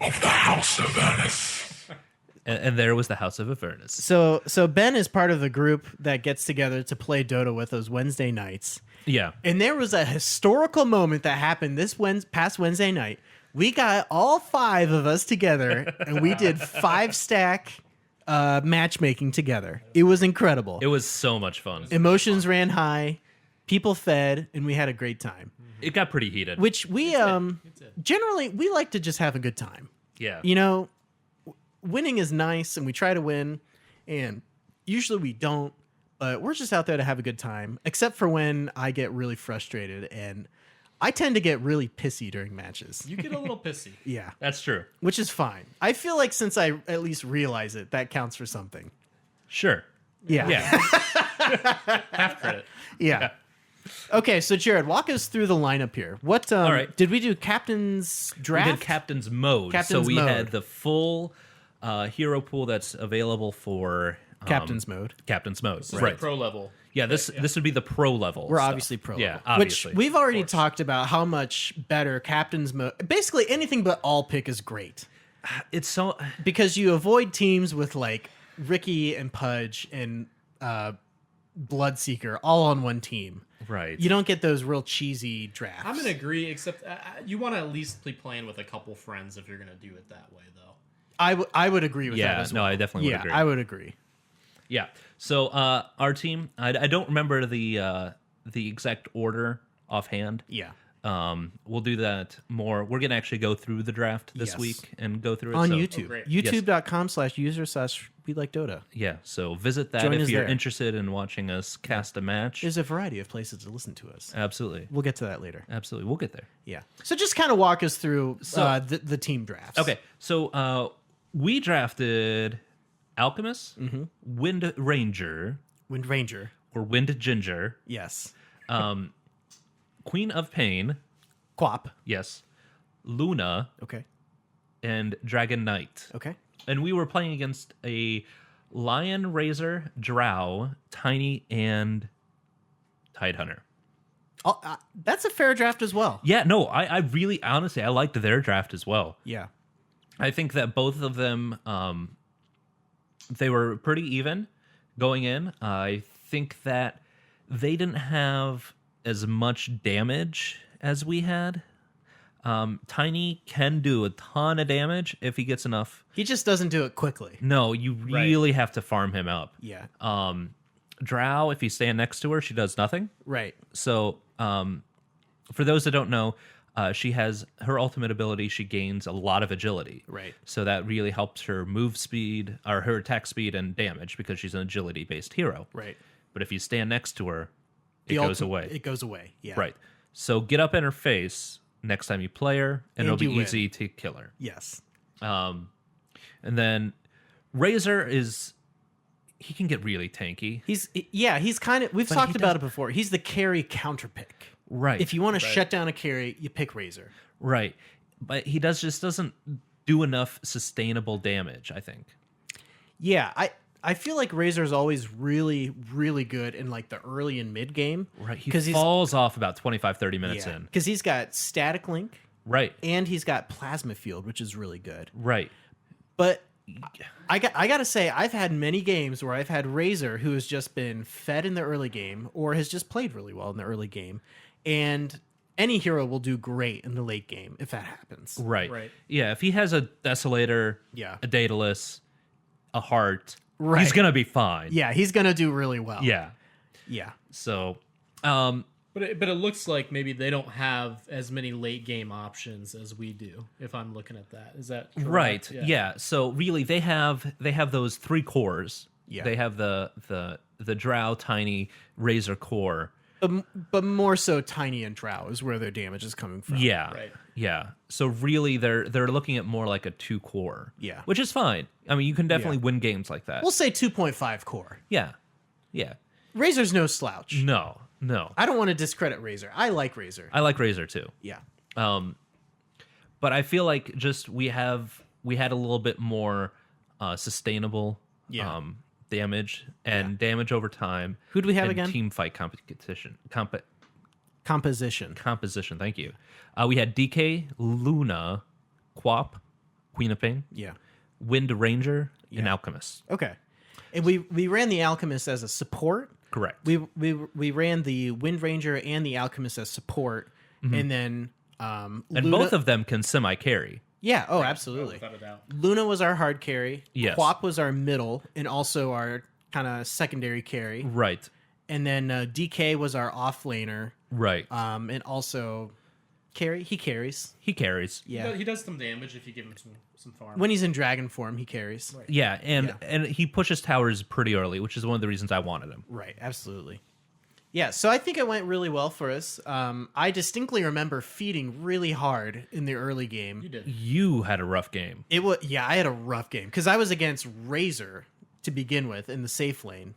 of the House of Ernest. And there was the House of Avernus. So Ben is part of the group that gets together to play Dota with us Wednesday nights. Yeah. And there was a historical moment that happened this past Wednesday night. We got all 5 of us together and we did 5-stack matchmaking together. It was incredible. It was so much fun. Emotions ran high, people fed, and we had a great time. It got pretty heated. Which we generally we like to just have a good time. Yeah. You know, winning is nice and we try to win, and usually we don't, but we're just out there to have a good time, except for when I get really frustrated, and I tend to get really pissy during matches. You get a little pissy. Yeah, That's true. which is fine. I feel like since I at least realize it, that counts for something. Sure. Yeah. Yeah. Half credit. Yeah. Okay, so Jarrod, walk us through the lineup here. What All right. did we do? Captain's draft? We did captain's mode. Captain's so we mode. had the full hero pool that's available for Captain's mode. Captain's mode. This is Right. the pro level. Yeah, this would be the pro level. We're stuff. obviously pro. Yeah, level, obviously. Which we've already talked about how much better Captain's mode. Basically, anything but all pick is great It's so because you avoid teams with like Ricky and Pudge and Bloodseeker all on one team. right. You don't get those real cheesy drafts. I'm gonna agree, except you want to at least be playing with a couple friends if you're gonna do it that way, though. I would agree with that Yeah, as no, well. I definitely would yeah, agree. I would agree. Yeah. So our team, I don't remember the exact order offhand. Yeah. We'll do that more. We're gonna actually go through the draft this Yes. week and go through it On so- YouTube. great. YouTube.com/user/we like Dota. Yeah. So visit that Join if us you're there. interested in watching us cast a match. There's a variety of places to listen to us. Absolutely. We'll get to that later. Absolutely. We'll get there. Yeah. So just kind of walk us through So- the team drafts. Okay. So we drafted Alchemist, Wind Ranger, Wind Ranger. or Wind Ginger, Yes. Queen of Pain, Quap. yes, Luna, Okay. and Dragon Knight. Okay. And we were playing against a Lion, Razor, Drow, Tiny, and Tidehunter. Oh, that's a fair draft as well. Yeah, no, I really, honestly, I liked their draft as well. Yeah. I think that both of them, they were pretty even going in. I think that they didn't have as much damage as we had. Tiny can do a ton of damage if he gets enough. He just doesn't do it quickly. No, you really have to farm him up. Yeah. Drow, if you stand next to her, she does nothing. Right. So, for those that don't know, she has her ultimate ability. She gains a lot of agility. Right. So that really helps her move speed or her attack speed and damage because she's an agility based hero. Right. But if you stand next to her, it The goes ulti- away. It goes away. Yeah. Right. So get up in her face next time you play her, and it'll be you win. easy to kill her. Yes. And then Razor he can get really tanky. He's kind of, we've But talked he about does- it before. He's the carry counter pick. Right. If you want to shut down a carry, you pick Razor. Right. But he doesn't do enough sustainable damage, I think. Yeah, I feel like Razor is always really, really good in like the early and mid game. Right. He 'Cause he's- falls off about 25, 30 minutes in. Because he's got static link Right. and he's got plasma field, which is really good. Right. But I gotta say, I've had many games where I've had Razor who has just been fed in the early game or has just played really well in the early game, and any hero will do great in the late game if that happens. Right. Right. Yeah. If he has a Desolator, Yeah. a Daedalus, a Heart, Right. he's going to be fine. Yeah, he's gonna do really well. Yeah. Yeah. So, But it looks like maybe they don't have as many late game options as we do. If I'm looking at that, is that correct? right. Yeah. So really they have those three cores. Yeah. They have the Drow, Tiny, Razor core. But more so, Tiny and Drow is where their damage is coming from. Yeah. Right. Yeah. So really they're looking at more like a 2 core. Yeah. Which is fine. I mean, you can definitely win games like that. We'll say 2.5 core. yeah. Yeah. Razor's no slouch. No. I don't want to discredit Razor. I like Razor. I like Razor too. Yeah. But I feel like just we had a little bit more sustainable Yeah. damage and damage over time. Who do we have and again? Team fight competition. Composition. Composition. Thank you. We had DK, Luna, Quap, Queen of Pain, Yeah. Wind Ranger, and Yeah. Alchemist. Okay. And we ran the Alchemist as a support. Correct. We ran the Wind Ranger and the Alchemist as support, and then and Luna, both of them can semi-carry. yeah, oh, absolutely. Without a doubt. Luna was our hard carry. Yes. Quap was our middle and also our kind of secondary carry, Right. and then DK was our offlaner, Right. and also carry. He carries. He carries. Yeah. He does some damage if you give him some farm. When he's in dragon form, he carries. Right. Yeah, and he pushes towers pretty early, which is one of the reasons I wanted him. Absolutely. Yeah, so I think it went really well for us. I distinctly remember feeding really hard in the early game. You did. You had a rough game. It was I had a rough game because I was against Razor to begin with in the safe lane,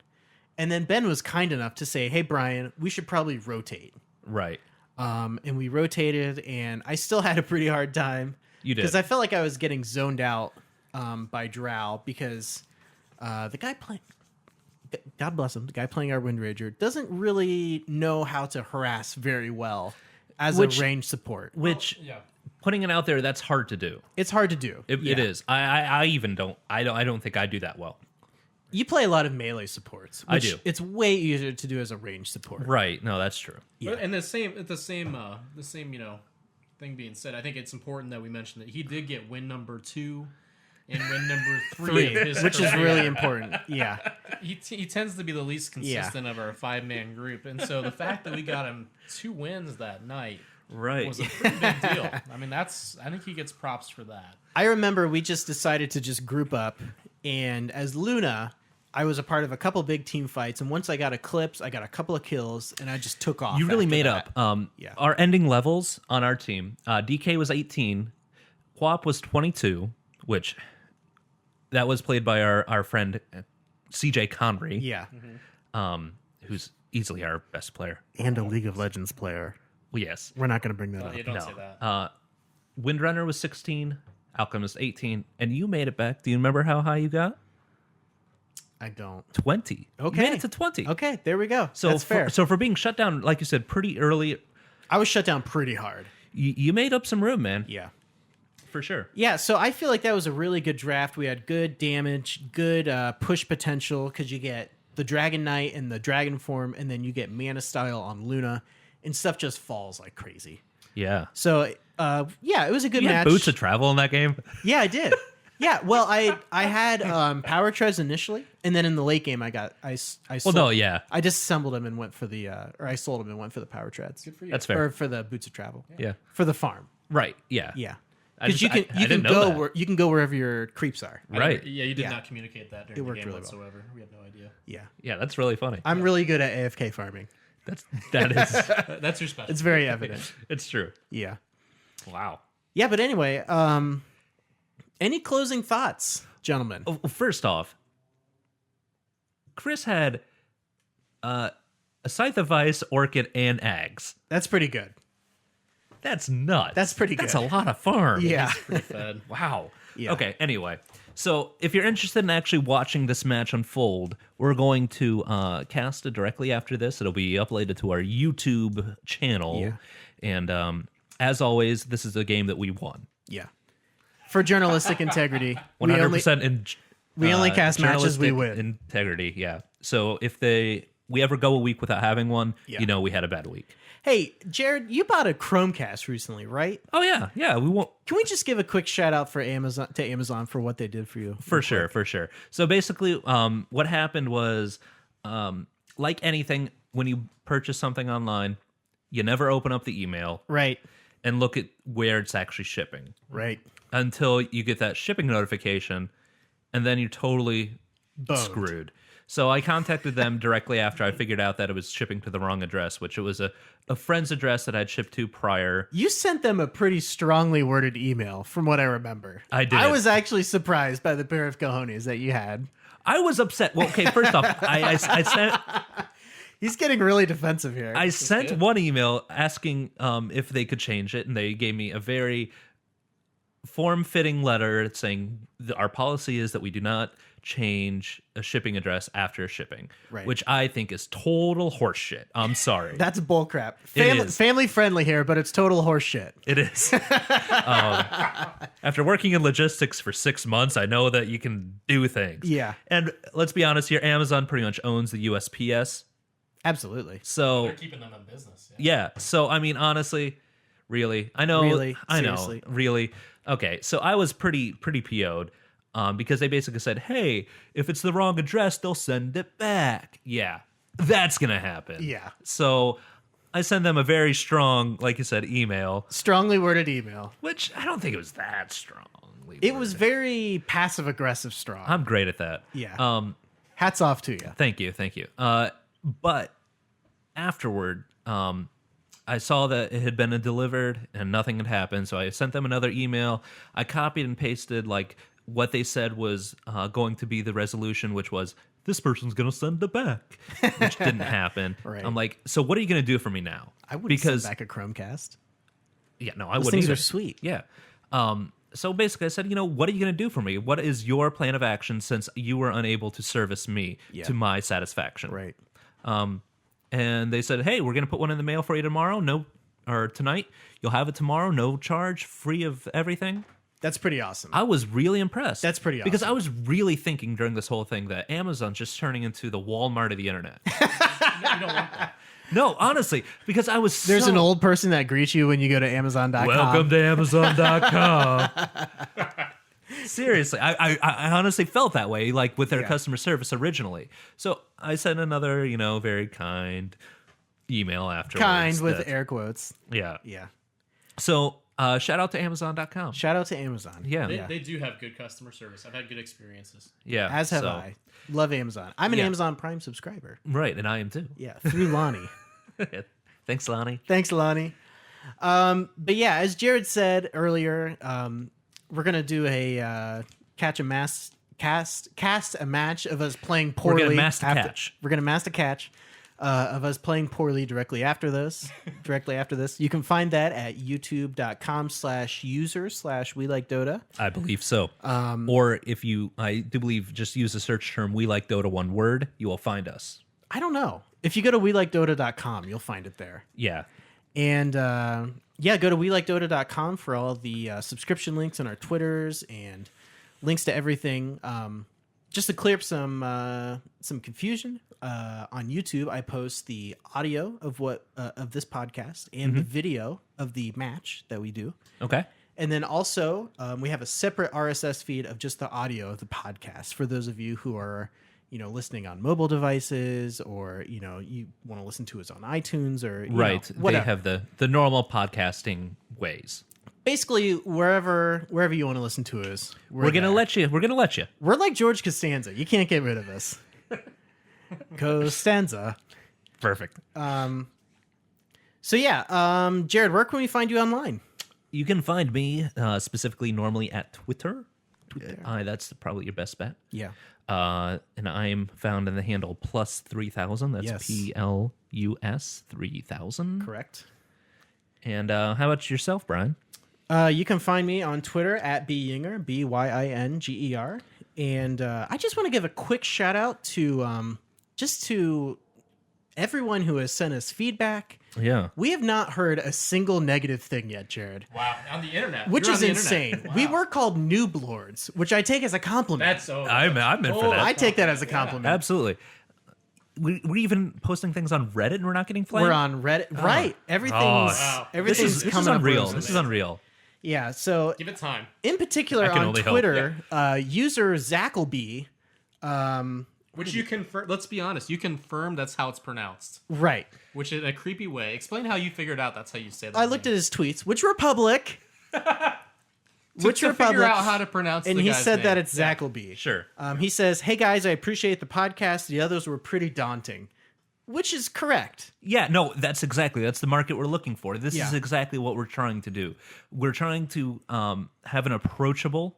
and then Ben was kind enough to say, "Hey Brian, we should probably rotate." Right. And we rotated, and I still had a pretty hard time. You did. Because I felt like I was getting zoned out by Drow because the guy playing, God bless him, the guy playing our Wind Ranger doesn't really know how to harass very well as Which- a range support. Which, Yeah. putting it out there, that's hard to do. It's hard to do. It Yeah. is. I even don't. I don't think I do that well. You play a lot of melee supports. I Which do. It's way easier to do as a range support. Right. No, that's true. Yeah. But, and the same thing being said, I think it's important that we mention that he did get win number 2 and win number 3 of his Which is career. really important. Yeah. He tends to be the least consistent of our 5-man group, and so the fact that we got him 2 wins that night Right. was a pretty big deal. I mean, I think he gets props for that. I remember we just decided to just group up, and as Luna, I was a part of a couple big team fights, and once I got Eclipse, I got a couple of kills, and I just took off. You really after made that. up. Yeah. Our ending levels on our team, DK was 18, Quap was 22, which that was played by our friend CJ Connery. Yeah. Who's easily our best player. And a League of Legends player. Well, yes. We're not going to bring that up. You don't say that. Windrunner was 16, Alchemist 18, and you made it back. Do you remember how high you got? I don't. 20. Okay. You made it to 20. Okay, there we go. So That's fair. So for being shut down, like you said, pretty early, I was shut down pretty hard. you made up some room, man. Yeah. For sure. Yeah, so I feel like that was a really good draft. We had good damage, good push potential, because you get the Dragon Knight and the Dragon form, and then you get Mana Style on Luna, and stuff just falls like crazy. Yeah. So, yeah, it was a good You match. had boots of travel in that game? Yeah, I did. Yeah, well, I had Power Treads initially, and then in the late game, I sold, no, yeah. I disassembled them and went for the or I sold them and went for the Power Treads. Good for you. That's fair. Or for the Boots of Travel. Yeah. For the farm. Right. Yeah. Yeah. I Because just- you can I didn't know that. you can go wherever your creeps are. Right. Yeah, you did Yeah. not communicate that during It the worked game really well. whatsoever. We have no idea. Yeah. Yeah, that's really funny. I'm really good at AFK farming. That is That's your special. It's very evident. it's true. Yeah. Wow. Yeah, but anyway, any closing thoughts, gentlemen? Oh, first off, Chris had a Scythe of Ice, Orchid, and Ags. That's pretty good. That's nuts. That's pretty That's good. a lot of farm. Yeah. Pretty fed. Wow. Yeah. Okay, anyway. So if you're interested in actually watching this match unfold, we're going to cast it directly after this. It'll be uploaded to our YouTube channel. Yeah. And as always, this is a game that we won. Yeah. For journalistic integrity, 100% we only cast matches we journalistic win. integrity, yeah. So if we ever go a week without having one, Yeah. you know we had a bad week. Hey, Jared, you bought a Chromecast recently, right? Oh yeah, we won't. Can we just give a quick shout out for Amazon for what they did for you? For sure. So basically, what happened was, like anything, when you purchase something online, you never open up the email Right. and look at where it's actually shipping Right. until you get that shipping notification, and then you're totally Boned. screwed. So I contacted them directly after I figured out that it was shipping to the wrong address, which it was a friend's address that I'd shipped to prior. You sent them a pretty strongly worded email, from what I remember. I did. I was actually surprised by the pair of cojones that you had. I was upset. Well, okay, first off, I sent He's getting really defensive here. I sent one email asking if they could change it, and they gave me a very form-fitting letter saying our policy is that we do not change a shipping address after shipping, Right. which I think is total horseshit. I'm sorry. That's bullcrap. It is. Family friendly here, but it's total horseshit. It is. After working in logistics for 6 months, I know that you can do things. Yeah. And let's be honest here, Amazon pretty much owns the USPS. Absolutely. So They're keeping them in business. yeah. So I mean, honestly, really, I know, Really? I know, Seriously? really. Okay, so I was pretty PO'd because they basically said, "Hey, if it's the wrong address, they'll send it back." Yeah, that's gonna happen. Yeah. So I sent them a very strong, like you said, email, Strongly worded email. which I don't think it was that strong. It was very passive aggressive strong. I'm great at that. Yeah. Hats off to you. Thank you. But afterward, I saw that it had been delivered and nothing had happened, so I sent them another email. I copied and pasted like what they said was going to be the resolution, which was this person's going to send it back, which didn't happen. Right. I'm like, so what are you going to do for me now? I would because send back a Chromecast. yeah, no, I Those wouldn't. things either. are sweet. Yeah. So basically, I said, what are you going to do for me? What is your plan of action since you were unable to service me Yeah. to my satisfaction? Right. And they said, hey, we're going to put one in the mail for you tomorrow. Or tonight. You'll have it tomorrow. No charge. Free of everything. That's pretty awesome. I was really impressed. That's pretty Because awesome. I was really thinking during this whole thing that Amazon's just turning into the Walmart of the internet. You don't want that. No, honestly. Because I was There's so... an old person that greets you when you go to Amazon.com. Welcome to Amazon.com. Seriously, I honestly felt that way, like with their Yeah. customer service originally. So I sent another, very kind email afterwards. Kind with that- air quotes. Yeah. Yeah. So shout out to Amazon.com. Shout out to Amazon. Yeah. They do have good customer service. I've had good experiences. Yeah. As have so- I. Love Amazon. I'm an Yeah. Amazon Prime subscriber. Right, and I am too. Yeah. Through Lonnie. Thanks, Lonnie. Thanks, Lonnie. But yeah, as Jared said earlier, we're gonna do a catch a cast a match of us playing poorly. We're gonna master catch. We're gonna master catch of us playing poorly directly after this. You can find that at youtube.com/user/we like Dota. I believe so. Or if you, I do believe, just use the search term "we like Dota" one word, you will find us. I don't know. If you go to welikedota.com, you'll find it there. Yeah. And go to welikedota.com for all the subscription links on our Twitters and links to everything. Just to clear up some confusion, on YouTube, I post the audio of of this podcast and the video of the match that we do. Okay. And then also, we have a separate RSS feed of just the audio of the podcast for those of you who are, listening on mobile devices, or you want to listen to us on iTunes, or Right. whatever. They have the normal podcasting ways. Basically, wherever you want to listen to us, We're gonna let you. We're gonna let you. We're like George Costanza. You can't get rid of us. Costanza. Perfect. Jarrod, where can we find you online? You can find me specifically normally at Twitter. That's probably your best bet. Yeah. And I'm found in the handle +3000. That's Yes. PLUS 3000. Correct. And how about yourself, Brian? You can find me on Twitter at BYinger, BYINGER. And I just want to give a quick shout out to to everyone who has sent us feedback. Yeah. We have not heard a single negative thing yet, Jarrod. Wow, on the internet, Which You're is on the insane. internet. We Wow. were called noob lords, which I take as a compliment. That's so. I'm in for that. I take that as a compliment. Absolutely. We're even posting things on Reddit and we're not getting flamed? We're on Reddit. Right. Everything's Wow. everything's This coming is up unreal. roses. This is unreal. Yeah, so Give it time. in particular I can on only hope. Twitter, user Zackleby, Which you confirm. Let's be honest. You confirm that's how it's pronounced. right. Which is a creepy way. Explain how you figured out that's how you say that. I looked at his tweets, which Republic, which to Republic, figure out how to pronounce and the he guy's said name. that it's Zackleby. Sure. He says, "Hey guys, I appreciate the podcast. The others were pretty daunting," which is correct. Yeah, no, that's the market we're looking for. This Yeah. is exactly what we're trying to do. We're trying to have an approachable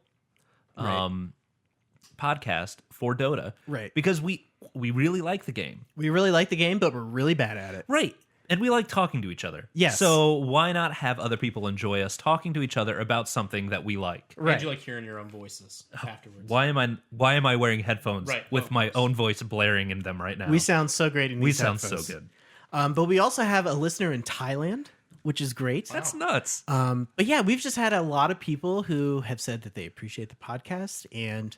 podcast for Dota. Right. Because we really like the game. We really like the game, but we're really bad at it. Right. And we like talking to each other. Yes. So why not have other people enjoy us talking to each other about something that we like? And Right. you like hearing your own voices afterwards. Why am I wearing headphones Right, with of my course. own voice blaring in them right now? We sound so great in We these sound headphones. so good. But we also have a listener in Thailand, which is great. That's nuts. But yeah, we've just had a lot of people who have said that they appreciate the podcast, and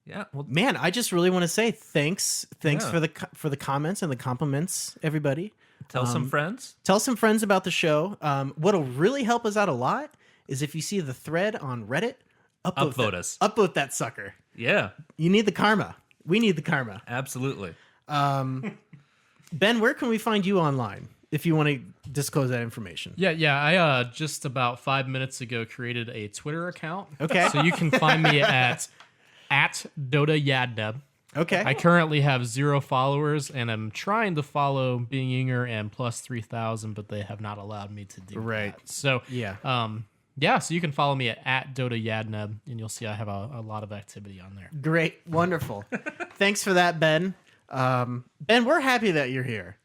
Yeah. Well, man, I just really want to say thanks Yeah. for the comments and the compliments, everybody. tell some friends. Tell some friends about the show. What'll really help us out a lot is if you see the thread on Reddit, Upvote us. Upvote that sucker. Yeah. You need the karma. We need the karma. Absolutely. Ben, where can we find you online if you want to disclose that information? Yeah. I just about 5 minutes ago created a Twitter account. Okay. So you can find me at Dota Yadneb. Okay. I currently have 0 followers, and I'm trying to follow BYinger and +3000, but they have not allowed me to do Right. that. So Yeah. so you can follow me at Dota Yadneb, and you'll see I have a lot of activity on there. Great. Wonderful. Thanks for that, Ben. Ben, we're happy that you're here.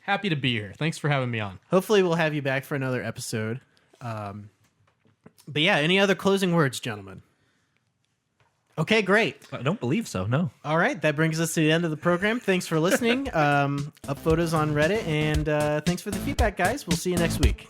Happy to be here. Thanks for having me on. Hopefully we'll have you back for another episode. But yeah, any other closing words, gentlemen? Okay, great. I don't believe so. No. All right, that brings us to the end of the program. Thanks for listening. Up photos on Reddit, and thanks for the feedback, guys. We'll see you next week.